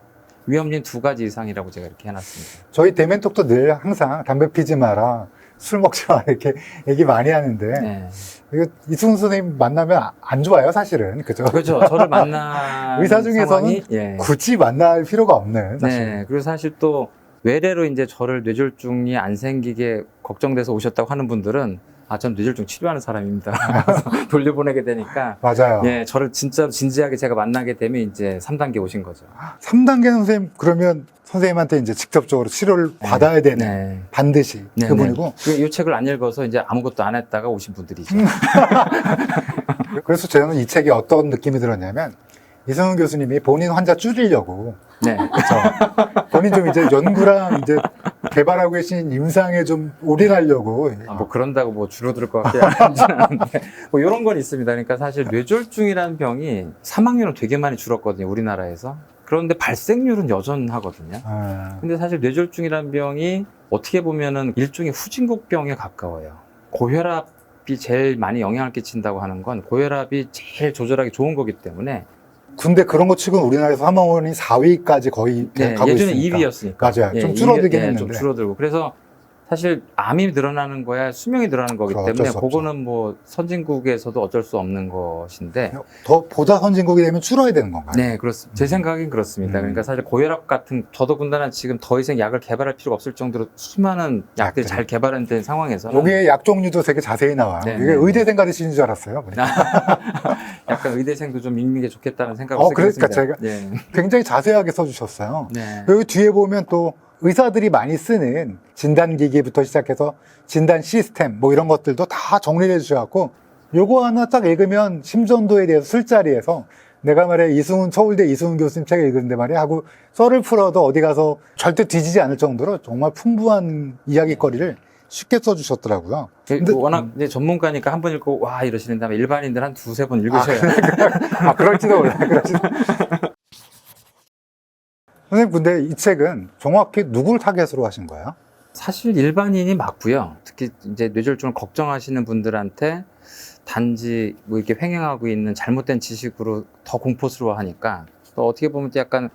위험률 2가지 이상이라고 제가 이렇게 해놨습니다. 저희 대면톡도 늘 항상 담배 피지 마라, 술 먹지 마라, 이렇게 얘기 많이 하는데. 네. 이거 이승훈 선생님 만나면 안 좋아요, 사실은. 그죠? 그렇죠. 저를 만난 의사 중에서는 상황이, 예. 굳이 만날 필요가 없는, 사실. 네. 그리고 사실 또 외래로 이제 저를 뇌졸중이 안 생기게 걱정돼서 오셨다고 하는 분들은 전 뇌졸중 치료하는 사람입니다. 그래서 돌려보내게 되니까. 맞아요. 예, 저를 진짜 진지하게 제가 만나게 되면 이제 3단계 오신 거죠. 3단계 선생님, 그러면 선생님한테 이제 직접적으로 치료를 받아야 되는, 네. 반드시 네, 그분이고. 이 책을 안 읽어서 이제 아무것도 안 했다가 오신 분들이죠. 그래서 저는 이 책이 어떤 느낌이 들었냐면, 이승훈 교수님이 본인 환자 줄이려고, 네. 그렇죠. 본인 좀 이제 연구랑 이제 개발하고 계신 임상에 좀 올인하려고. 뭐 그런다고 뭐 줄어들 것 같지 않은데 뭐 이런 건 있습니다. 그러니까 사실 뇌졸중이라는 병이 사망률은 되게 많이 줄었거든요, 우리나라에서. 그런데 발생률은 여전하거든요. 근데 사실 뇌졸중이라는 병이 어떻게 보면은 일종의 후진국병에 가까워요. 고혈압이 제일 많이 영향을 끼친다고 하는 건 고혈압이 제일 조절하기 좋은 거기 때문에. 근데 그런 거 치고는 우리나라에서 사망원이 4위까지 거의 네, 가고 예전에 있으니까. 2위였으니까. 맞아요. 좀 줄어들긴 했는데. 좀 줄어들고. 그래서 사실 암이 늘어나는 거야 수명이 늘어나는 거기 그럼 어쩔 때문에 수 없죠. 그거는 뭐 선진국에서도 어쩔 수 없는 것인데. 보다 선진국이 되면 줄어야 되는 건가요? 네, 그렇습니다. 제 생각엔 그렇습니다. 그러니까 사실 고혈압 같은 더더군다나 지금 더 이상 약을 개발할 필요가 없을 정도로 수많은 약들이 약들이. 잘 개발된 상황에서는 여기에 약 종류도 되게 자세히 나와요. 네, 이게 네, 의대생 가르치는 줄 알았어요. 약간 의대생도 좀 읽는 게 좋겠다는 생각을 쓰게 그러니까 됐습니다. 제가 네. 굉장히 자세하게 써주셨어요. 네. 여기 뒤에 보면 또 의사들이 많이 쓰는 진단기기부터 시작해서 진단 시스템 뭐 이런 것들도 다 정리를 해주셔갖고 요거 하나 딱 읽으면 심전도에 대해서 술자리에서 내가 말해 서울대 이승훈 교수님 책을 읽었는데 말이야 하고 썰을 풀어도 어디 가서 절대 뒤지지 않을 정도로 정말 풍부한 이야기거리를 쉽게 써주셨더라고요. 근데 워낙 이제 전문가니까 한 번 읽고 와 이러시는 다음에 일반인들 한 두세 번 읽으셔야 그럴지도 몰라요. 선생님, 근데 이 책은 정확히 누굴 타겟으로 하신 거예요? 사실 일반인이 맞고요. 특히 이제 뇌졸중을 걱정하시는 분들한테 단지 뭐 이렇게 횡행하고 있는 잘못된 지식으로 더 공포스러워하니까 또 어떻게 보면 또 약간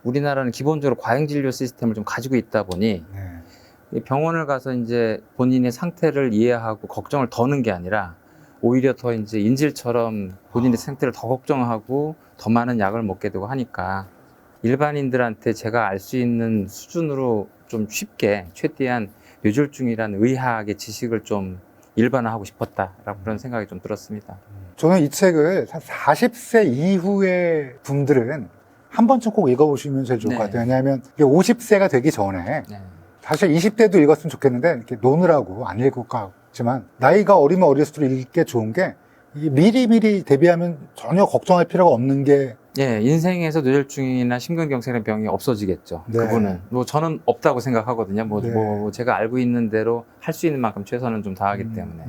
우리나라는 기본적으로 과잉진료 시스템을 좀 가지고 있다 보니 네. 병원을 가서 이제 본인의 상태를 이해하고 걱정을 더는 게 아니라 오히려 더 이제 인질처럼 본인의 상태를 더 걱정하고 더 많은 약을 먹게 되고 하니까 일반인들한테 제가 알 수 있는 수준으로 좀 쉽게 최대한 뇌졸중이라는 의학의 지식을 좀 일반화하고 싶었다라고 그런 생각이 좀 들었습니다. 저는 이 책을 40세 이후의 분들은 한 번쯤 꼭 읽어보시면 제일 좋을 것 같아요. 왜냐하면 50세가 되기 전에 네. 사실 20대도 읽었으면 좋겠는데 이렇게 노느라고 안 읽을 것 같지만 나이가 어리면 어릴수록 읽기 좋은 게 이게 미리미리 대비하면 전혀 걱정할 필요가 없는 게 예, 인생에서 뇌졸중이나 심근경색이라는 병이 없어지겠죠. 네. 그분은. 뭐 저는 없다고 생각하거든요. 네. 뭐 제가 알고 있는 대로 할 수 있는 만큼 최선은 좀 다하기 때문에.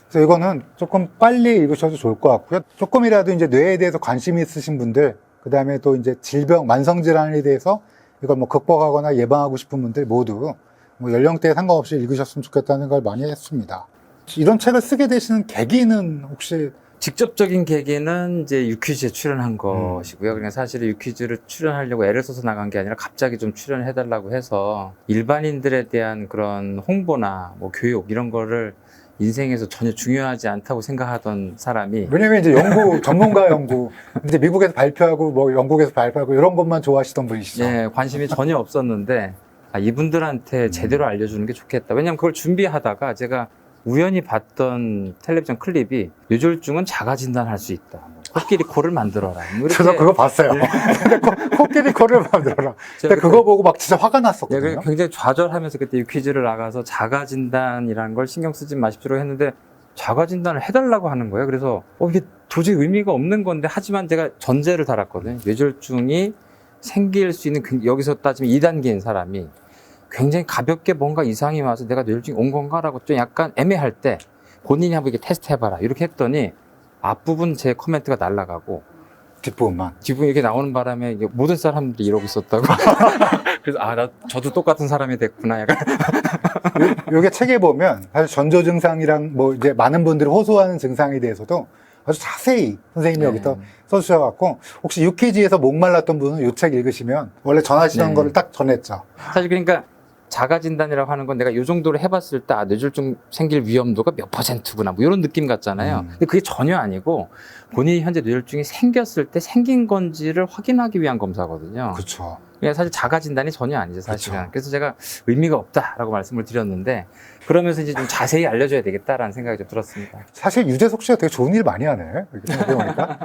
그래서 이거는 조금 빨리 읽으셔도 좋을 것 같고요. 조금이라도 이제 뇌에 대해서 관심이 있으신 분들, 그 다음에 또 이제 질병, 만성질환에 대해서 이걸 뭐 극복하거나 예방하고 싶은 분들 모두 뭐 연령대에 상관없이 읽으셨으면 좋겠다는 생각을 많이 했습니다. 이런 책을 쓰게 되시는 계기는 혹시 직접적인 계기는 이제 유퀴즈에 출연한 것이고요. 그러니까 사실은 유퀴즈를 출연하려고 애를 써서 나간 게 아니라 갑자기 좀 출연해달라고 해서 일반인들에 대한 그런 홍보나 뭐 교육 이런 거를 인생에서 전혀 중요하지 않다고 생각하던 사람이 왜냐면 이제 연구, 전문가 연구, 이제 미국에서 발표하고 뭐 영국에서 발표하고 이런 것만 좋아하시던 분이시죠. 예, 관심이 전혀 없었는데 이분들한테 제대로 알려주는 게 좋겠다. 왜냐면 그걸 준비하다가 제가 우연히 봤던 텔레비전 클립이 뇌졸중은 자가 진단할 수 있다. 코끼리 코를 만들어라. 뭐 이렇게 저도 그거 봤어요. 근데 코끼리 코를 만들어라. 근데 그거 보고 막 진짜 화가 예, 났었거든요. 굉장히 좌절하면서 그때 퀴즈를 나가서 자가 진단이라는 걸 신경 쓰지 마십시오 했는데 자가 진단을 해달라고 하는 거예요. 그래서 이게 도저히 의미가 없는 건데 하지만 제가 전제를 달았거든요. 뇌졸중이 생길 수 있는 여기서 따지면 2단계인 사람이 굉장히 가볍게 뭔가 이상이 와서 내가 뇌졸중이 온 건가라고 좀 약간 애매할 때 본인이 한번 이렇게 테스트 해봐라 이렇게 했더니 앞부분 제 코멘트가 날아가고 뒷부분만. 기분이 이렇게 나오는 바람에 이게 모든 사람들이 이러고 있었다고. 그래서 저도 똑같은 사람이 됐구나 약간. 요게 책에 보면 사실 전조 증상이랑 뭐 이제 많은 분들이 호소하는 증상에 대해서도 아주 자세히 선생님이 여기서 써주셔갖고 혹시 유퀴즈에서 목말랐던 분은 요 책 읽으시면 원래 전하시던 거를 딱 전했죠. 사실 그러니까 자가 진단이라고 하는 건 내가 요 정도로 해봤을 때 뇌졸중 생길 위험도가 몇 %구나 뭐 이런 느낌 같잖아요. 근데 그게 전혀 아니고 본인이 현재 뇌졸중이 생겼을 때 생긴 건지를 확인하기 위한 검사거든요. 그렇죠. 그러니까 사실 자가 진단이 전혀 아니죠, 사실은. 그쵸. 그래서 제가 의미가 없다라고 말씀을 드렸는데 그러면서 이제 좀 자세히 알려줘야 되겠다라는 생각이 좀 들었습니다. 사실 유재석 씨가 되게 좋은 일 많이 하네. 이렇게 생각해보니까.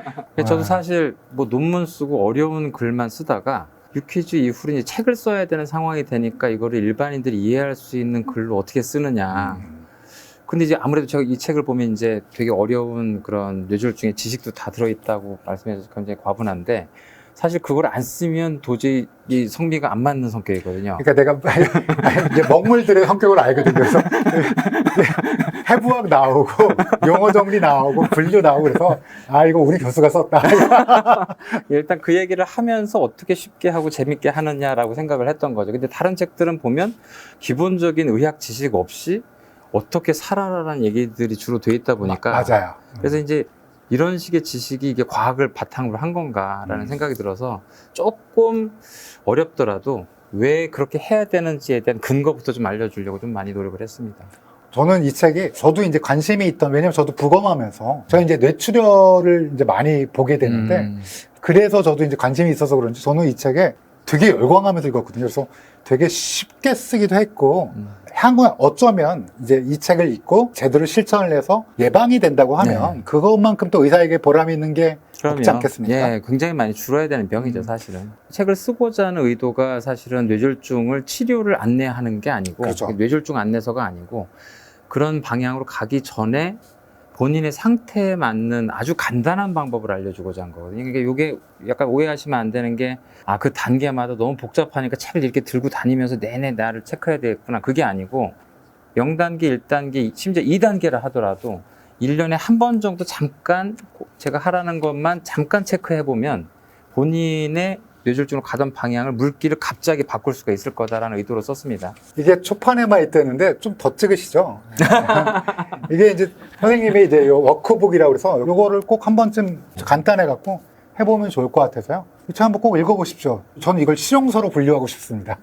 저도 사실 뭐 논문 쓰고 어려운 글만 쓰다가 유퀴즈 이후로 이제 책을 써야 되는 상황이 되니까 이거를 일반인들이 이해할 수 있는 글로 어떻게 쓰느냐. 근데 이제 아무래도 제가 이 책을 보면 이제 되게 어려운 그런 뇌졸중의 지식도 다 들어있다고 말씀해 주셔서 굉장히 과분한데 사실 그걸 안 쓰면 도저히 이 성미가 안 맞는 성격이거든요. 그러니까 내가 이제 먹물들의 성격을 알거든요. 그래서 해부학 나오고 용어 정리 나오고 분류 나오고 그래서 이거 우리 교수가 썼다. 일단 그 얘기를 하면서 어떻게 쉽게 하고 재밌게 하느냐라고 생각을 했던 거죠. 근데 다른 책들은 보면 기본적인 의학 지식 없이 어떻게 살아라라는 얘기들이 주로 돼 있다 보니까 맞아요. 그래서 이제 이런 식의 지식이 이게 과학을 바탕으로 한 건가라는 생각이 들어서 조금 어렵더라도 왜 그렇게 해야 되는지에 대한 근거부터 좀 알려주려고 좀 많이 노력을 했습니다. 저는 이 책이 저도 이제 관심이 있던 왜냐면 저도 부검하면서 저는 이제 뇌출혈을 이제 많이 보게 되는데 그래서 저도 이제 관심이 있어서 그런지 저는 이 책에 되게 열광하면서 읽었거든요. 그래서 되게 쉽게 쓰기도 했고 향후 어쩌면 이제 이 책을 읽고 제대로 실천을 해서 예방이 된다고 하면 그것만큼 또 의사에게 보람이 있는 게 없지 않겠습니까? 예, 굉장히 많이 줄어야 되는 병이죠, 사실은. 책을 쓰고자 하는 의도가 사실은 뇌졸중을 치료를 안내하는 게 아니고 그렇죠. 뇌졸중 안내서가 아니고 그런 방향으로 가기 전에 본인의 상태에 맞는 아주 간단한 방법을 알려주고자 한 거거든요. 그러니까 이게 약간 오해하시면 안 되는 게, 그 단계마다 너무 복잡하니까 책을 이렇게 들고 다니면서 내내 나를 체크해야 되겠구나. 그게 아니고 0단계, 1단계, 심지어 2단계라 하더라도 1년에 한 번 정도 잠깐 제가 하라는 것만 잠깐 체크해보면 본인의 뇌졸중으로 가던 방향을 물기를 갑자기 바꿀 수가 있을 거다라는 의도로 썼습니다. 이게 초판에만 있다는데 좀 더 찍으시죠. 이게 이제 선생님이 이제 요 워크북이라고 그래서 요거를 꼭 한 번쯤 간단해 갖고 해보면 좋을 것 같아서요. 이 책 한번 꼭 읽어보십시오. 저는 이걸 실용서로 분류하고 싶습니다.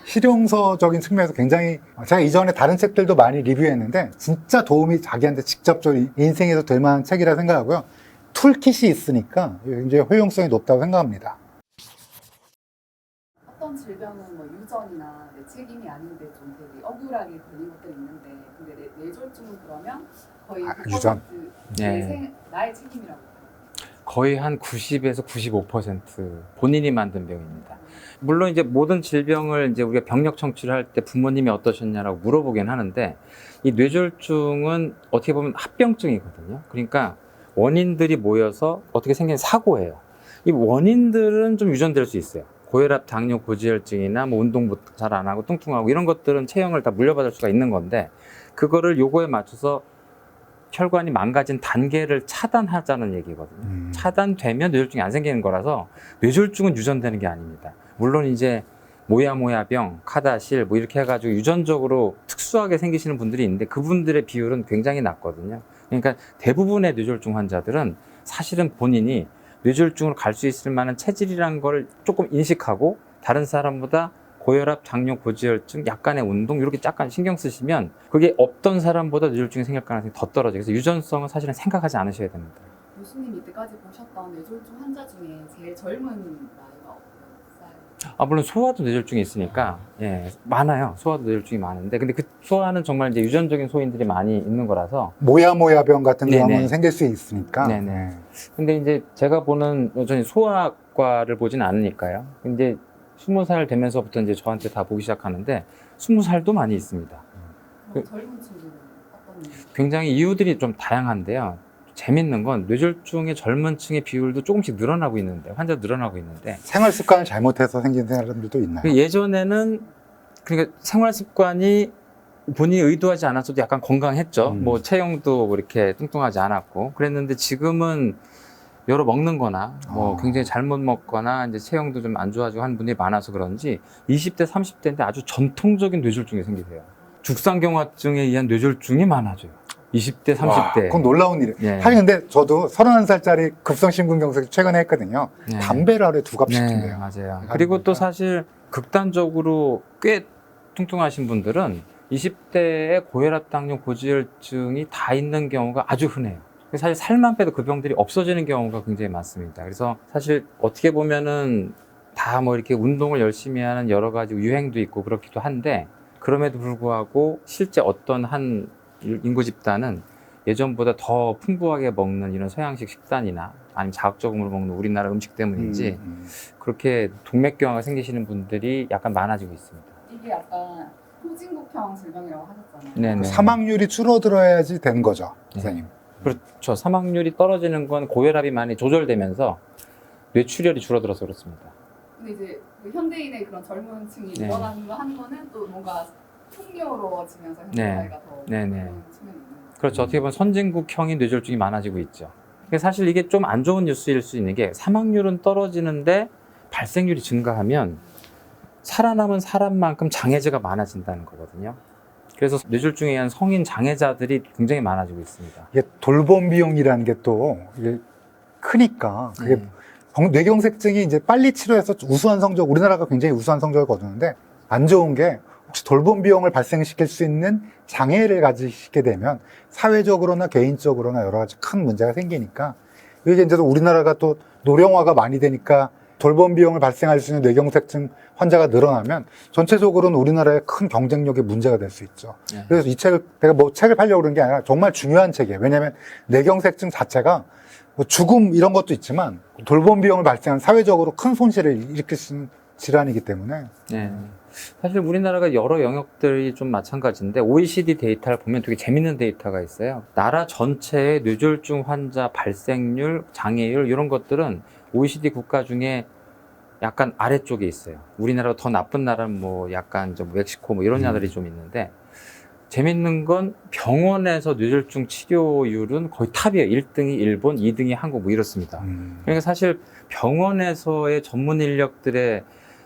실용서적인 측면에서 굉장히 제가 이전에 다른 책들도 많이 리뷰했는데 진짜 도움이 자기한테 직접적으로 인생에서 될 만한 책이라 생각하고요. 툴킷이 있으니까 굉장히 효용성이 높다고 생각합니다. 어떤 질병은 뭐 유전이나 내 책임이 아닌데 좀 되게 억울하게 걸린 것들이 있는데 근데 뇌졸중은 그러면 거의 유전. 나의 책임이라고 봐요. 거의 한 90에서 95% 본인이 만든 병입니다. 물론 이제 모든 질병을 이제 우리가 병력 청취를 할 때 부모님이 어떠셨냐라고 물어보긴 하는데 이 뇌졸중은 어떻게 보면 합병증이거든요. 그러니까 원인들이 모여서 어떻게 생긴 사고예요. 이 원인들은 좀 유전될 수 있어요. 고혈압, 당뇨, 고지혈증이나 뭐 운동 잘 안 하고 뚱뚱하고 이런 것들은 체형을 다 물려받을 수가 있는 건데 그거를 요거에 맞춰서 혈관이 망가진 단계를 차단하자는 얘기거든요. 차단되면 뇌졸중이 안 생기는 거라서 뇌졸중은 유전되는 게 아닙니다. 물론 이제 모야모야병, 카다실 뭐 이렇게 해가지고 유전적으로 특수하게 생기시는 분들이 있는데 그분들의 비율은 굉장히 낮거든요. 그러니까 대부분의 뇌졸중 환자들은 사실은 본인이 뇌졸중으로 갈 수 있을 만한 체질이라는 걸 조금 인식하고 다른 사람보다 고혈압, 당뇨, 고지혈증, 약간의 운동 이렇게 약간 신경 쓰시면 그게 없던 사람보다 뇌졸중이 생길 가능성이 더 떨어져요. 그래서 유전성은 사실은 생각하지 않으셔야 됩니다. 교수님이 이때까지 보셨던 뇌졸중 환자 중에 제일 젊은 나이가 어떠세요? 물론 소아도 뇌졸중이 있으니까 예, 많아요. 소아도 뇌졸중이 많은데 근데 그 소아는 정말 이제 유전적인 소인들이 많이 있는 거라서 모야모야병 같은 네네. 경우는 생길 수 있으니까. 네네. 근데 이제 제가 보는 저는 소아과를 보진 않으니까요. 근데 20살 되면서부터 이제 저한테 다 보기 시작하는데 20살도 많이 있습니다. 그럼 젊은 친구는 어떤? 굉장히 이유들이 좀 다양한데요. 재밌는 건 뇌졸중의 젊은 층의 비율도 조금씩 늘어나고 있는데 환자 늘어나고 있는데 생활 습관을 잘못해서 생긴 사람들도 있나요? 예전에는 그러니까 생활 습관이 본인이 의도하지 않았어도 약간 건강했죠. 뭐 체형도 뭐 이렇게 뚱뚱하지 않았고 그랬는데 지금은 여러 먹는 거나 뭐 굉장히 잘못 먹거나 이제 체형도 좀 안 좋아지고 하는 분들이 많아서 그런지 20대, 30대인데 아주 전통적인 뇌졸중이 생기세요. 죽상경화증에 의한 뇌졸중이 많아져요. 20대, 30대. 와, 그건 놀라운 일이에요. 네. 하긴 근데 저도 31살짜리 급성심근경색 최근에 했거든요. 네. 담배를 하루에 2갑씩 네, 핀대요. 맞아요. 그리고 또 사실 극단적으로 꽤 뚱뚱하신 분들은 20대에 고혈압, 당뇨, 고지혈증이 다 있는 경우가 아주 흔해요. 사실 살만 빼도 그 병들이 없어지는 경우가 굉장히 많습니다. 그래서 사실 어떻게 보면은 다 뭐 이렇게 운동을 열심히 하는 여러 가지 유행도 있고 그렇기도 한데 그럼에도 불구하고 실제 어떤 한 인구 집단은 예전보다 더 풍부하게 먹는 이런 서양식 식단이나 아니면 자극적으로 먹는 우리나라 음식 때문인지 그렇게 동맥경화가 생기시는 분들이 약간 많아지고 있습니다. 이게 약간 후진국형 질병이라고 하셨잖아요. 네네. 사망률이 줄어들어야지 되는 거죠, 네. 선생님. 그렇죠. 사망률이 떨어지는 건 고혈압이 많이 조절되면서 뇌출혈이 줄어들어서 그렇습니다. 근데 이제 그 현대인의 그런 젊은 층이 네. 늘어나는 거 하는 거는 또 뭔가 풍요로워지면서 현대 네. 사회가 더 네네. 그런 측면이 있는 거죠. 그렇죠. 어떻게 보면 선진국형인 뇌졸중이 많아지고 있죠. 근데 사실 이게 좀 안 좋은 뉴스일 수 있는 게 사망률은 떨어지는데 발생률이 증가하면 살아남은 사람만큼 장애재가 많아진다는 거거든요. 그래서 뇌졸중에 의한 성인 장애자들이 굉장히 많아지고 있습니다. 이게 돌봄 비용이라는 게 또 이게 크니까 그게 뇌경색증이 이제 빨리 치료해서 우수한 성적, 우리나라가 굉장히 우수한 성적을 거두는데 안 좋은 게 혹시 돌봄 비용을 발생시킬 수 있는 장애를 가지시게 되면 사회적으로나 개인적으로나 여러 가지 큰 문제가 생기니까 이게 이제 우리나라가 또 노령화가 많이 되니까 돌봄 비용을 발생할 수 있는 뇌경색증 환자가 늘어나면 전체적으로는 우리나라의 큰 경쟁력에 문제가 될 수 있죠. 네. 그래서 이 책을 내가 뭐 책을 팔려고 그런 게 아니라 정말 중요한 책이에요. 왜냐하면 뇌경색증 자체가 뭐 죽음 이런 것도 있지만 돌봄 비용을 발생한 사회적으로 큰 손실을 일으킬 수 있는 질환이기 때문에 네. 사실 우리나라가 여러 영역들이 좀 마찬가지인데 OECD 데이터를 보면 되게 재밌는 데이터가 있어요. 나라 전체의 뇌졸중 환자 발생률, 장애율 이런 것들은 OECD 국가 중에 약간 아래쪽에 있어요. 우리나라가 더 나쁜 나라는 뭐 약간 좀 멕시코 뭐 이런 나라들이 좀 있는데 재밌는 건 병원에서 뇌졸중 치료율은 거의 탑이에요. 1등이 일본, 2등이 한국 뭐 이렇습니다. 그러니까 사실 병원에서의 전문 인력들의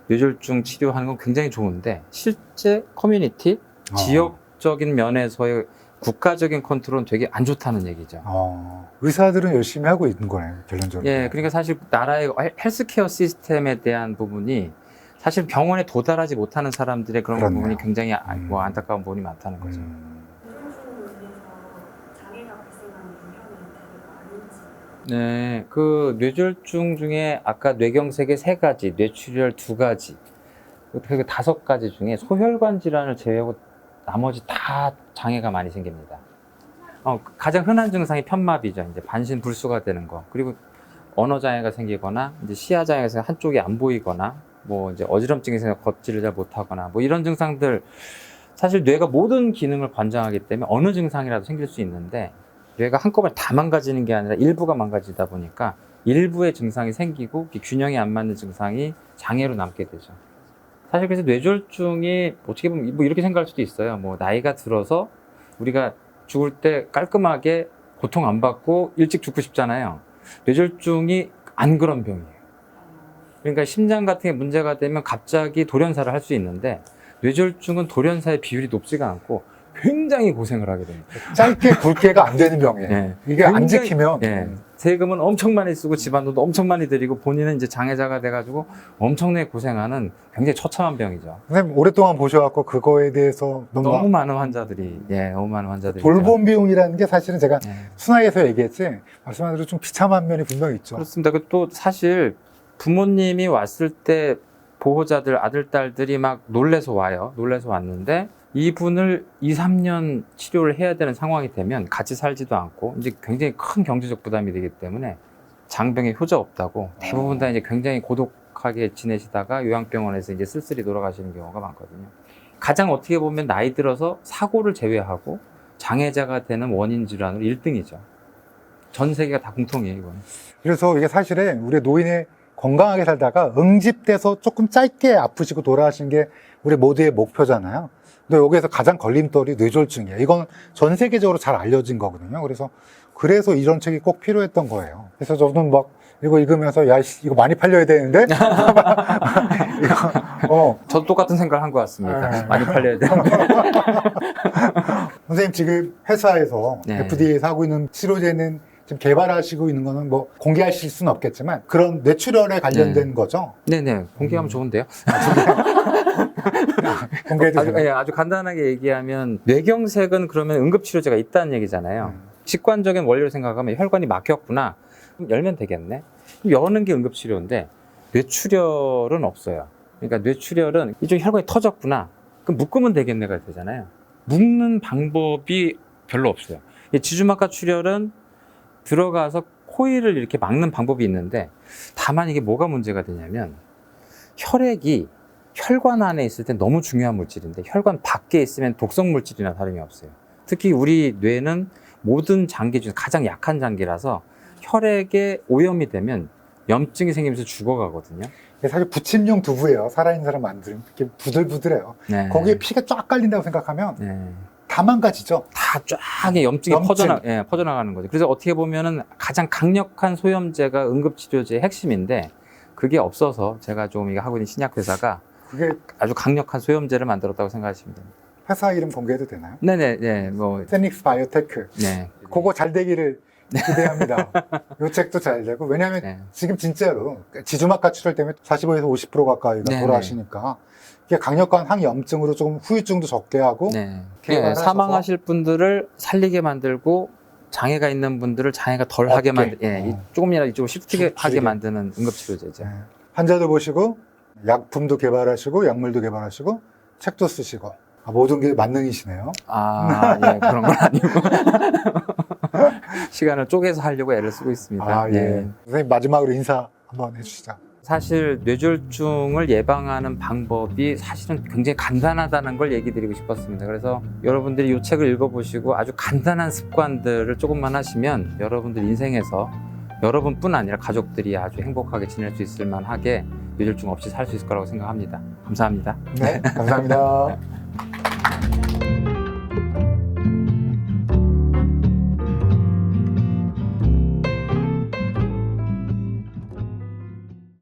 뇌졸중 치료하는 건 굉장히 좋은데 실제 커뮤니티, 지역적인 면에서의 국가적인 컨트롤은 되게 안 좋다는 얘기죠. 의사들은 열심히 하고 있는 거네요, 결론적으로. 예, 그러니까 사실 나라의 헬스케어 시스템에 대한 부분이 사실 병원에 도달하지 못하는 사람들의 그런 그렇네요. 부분이 굉장히 뭐 안타까운 부분이 많다는 거죠. 뇌졸중으로 인해서 장애가 발생하는 위험이 되게 많은지. 네, 그 뇌졸중 중에 아까 뇌경색의 3가지, 뇌출혈 2가지, 그리고 5가지 중에 소혈관 질환을 제외하고 나머지 다 장애가 많이 생깁니다. 가장 흔한 증상이 편마비죠. 이제 반신불수가 되는 거. 그리고 언어 장애가 생기거나, 이제 시야 장애가 생겨 한쪽이 안 보이거나, 뭐 이제 어지럼증이 생겨 걷지를 잘 못하거나, 뭐 이런 증상들. 사실 뇌가 모든 기능을 관장하기 때문에 어느 증상이라도 생길 수 있는데, 뇌가 한꺼번에 다 망가지는 게 아니라 일부가 망가지다 보니까 일부의 증상이 생기고 균형이 안 맞는 증상이 장애로 남게 되죠. 사실 그래서 뇌졸중이 어떻게 보면 뭐 이렇게 생각할 수도 있어요. 뭐 나이가 들어서 우리가 죽을 때 깔끔하게 고통 안 받고 일찍 죽고 싶잖아요. 뇌졸중이 안 그런 병이에요. 그러니까 심장 같은 게 문제가 되면 갑자기 돌연사를 할 수 있는데 뇌졸중은 돌연사의 비율이 높지가 않고 굉장히 고생을 하게 됩니다. 짧게 굵게가 안 되는 병이에요. 예. 이게 안 굉장히- 지키면 예. 세금은 엄청 많이 쓰고 집안돈도 엄청 많이 들이고 본인은 이제 장애자가 돼가지고 엄청나게 고생하는 굉장히 처참한 병이죠. 선생님 오랫동안 보셔갖고 그거에 대해서 너무 많은 환자들이 너무 많은 환자들이 돌봄 비용이라는 게 사실은 제가 있죠. 예. 순화해서 얘기했지 말씀하신 대로 좀 비참한 면이 분명히 있죠. 그렇습니다. 그 또 사실 부모님이 왔을 때 보호자들 아들 딸들이 막 놀래서 와요. 놀래서 왔는데 이분을 2, 3년 치료를 해야 되는 상황이 되면 같이 살지도 않고 이제 굉장히 큰 경제적 부담이 되기 때문에 장병에 효자 없다고 대부분 다 이제 굉장히 고독하게 지내시다가 요양병원에서 이제 쓸쓸히 돌아가시는 경우가 많거든요. 가장 어떻게 보면 나이 들어서 사고를 제외하고 장애자가 되는 원인 질환으로 1등이죠. 전 세계가 다 공통이에요, 이건. 그래서 이게 사실은 우리 노인의 건강하게 살다가 응집돼서 조금 짧게 아프시고 돌아가신 게 우리 모두의 목표잖아요. 근데 여기에서 가장 걸림돌이 뇌졸중이에요. 이건 전 세계적으로 잘 알려진 거거든요. 그래서 이런 책이 꼭 필요했던 거예요. 그래서 저는 막 이거 읽으면서 야, 이거 많이 팔려야 되는데? 저도 똑같은 생각을 한 것 같습니다. 많이 팔려야 되는데. 선생님 지금 회사에서 네. FDA에서 하고 있는 치료제는 지금 개발하시고 있는 거는 뭐 공개하실 수는 없겠지만 그런 뇌출혈에 관련된 거죠? 네네, 공개하면 좋은데요. 공개해도 되나요? 아주 간단하게 얘기하면 뇌경색은 그러면 응급치료제가 있다는 얘기잖아요. 직관적인 원리로 생각하면 혈관이 막혔구나. 그럼 열면 되겠네. 그럼 여는 게 응급치료인데 뇌출혈은 없어요. 그러니까 뇌출혈은 이쪽 혈관이 터졌구나. 그럼 묶으면 되겠네가 되잖아요. 묶는 방법이 별로 없어요. 이 지주막하 출혈은 들어가서 코일을 이렇게 막는 방법이 있는데 다만 이게 뭐가 문제가 되냐면 혈액이 혈관 안에 있을 때 너무 중요한 물질인데 혈관 밖에 있으면 독성 물질이나 다름이 없어요. 특히 우리 뇌는 모든 장기 중에 가장 약한 장기라서 혈액에 오염이 되면 염증이 생기면서 죽어가거든요. 이게 사실 부침용 두부예요. 살아있는 사람 만들면 이렇게 부들부들해요. 네. 거기에 피가 쫙 깔린다고 생각하면 네. 다 망가지죠. 다 쫙 염증이 퍼져나가는 거죠. 그래서 어떻게 보면은 가장 강력한 소염제가 응급치료제의 핵심인데 그게 없어서 제가 좀 이거 하고 있는 신약회사가 그게 아주 강력한 소염제를 만들었다고 생각하시면 됩니다. 회사 이름 공개해도 되나요? 네네, 뭐, 세닉스 바이오테크. 네. 그거 잘 되기를 기대합니다. 이 책도 잘 되고. 왜냐하면 네. 지금 진짜로 지주막하 출혈 때문에 45에서 50% 가까이가 네네. 돌아가시니까 이게 강력한 항염증으로 조금 후유증도 적게 하고 네. 개발을 네, 사망하실 분들을 살리게 만들고 장애가 있는 분들을 장애가 덜 하게 없게. 조금이라도 이쪽으로 쉽게 하게 줄이게. 만드는 응급치료제죠. 네. 환자들 보시고 약품도 개발하시고 약물도 개발하시고 책도 쓰시고 모든 게 만능이시네요. 그런 건 아니고. 시간을 쪼개서 하려고 애를 쓰고 있습니다. 네. 선생님 마지막으로 인사 한번 해주시죠. 사실 뇌졸중을 예방하는 방법이 사실은 굉장히 간단하다는 걸 얘기 드리고 싶었습니다. 그래서 여러분들이 이 책을 읽어보시고 아주 간단한 습관들을 조금만 하시면 여러분들 인생에서 여러분뿐 아니라 가족들이 아주 행복하게 지낼 수 있을 만하게 뇌졸중 없이 살 수 있을 거라고 생각합니다. 감사합니다. 네, 감사합니다.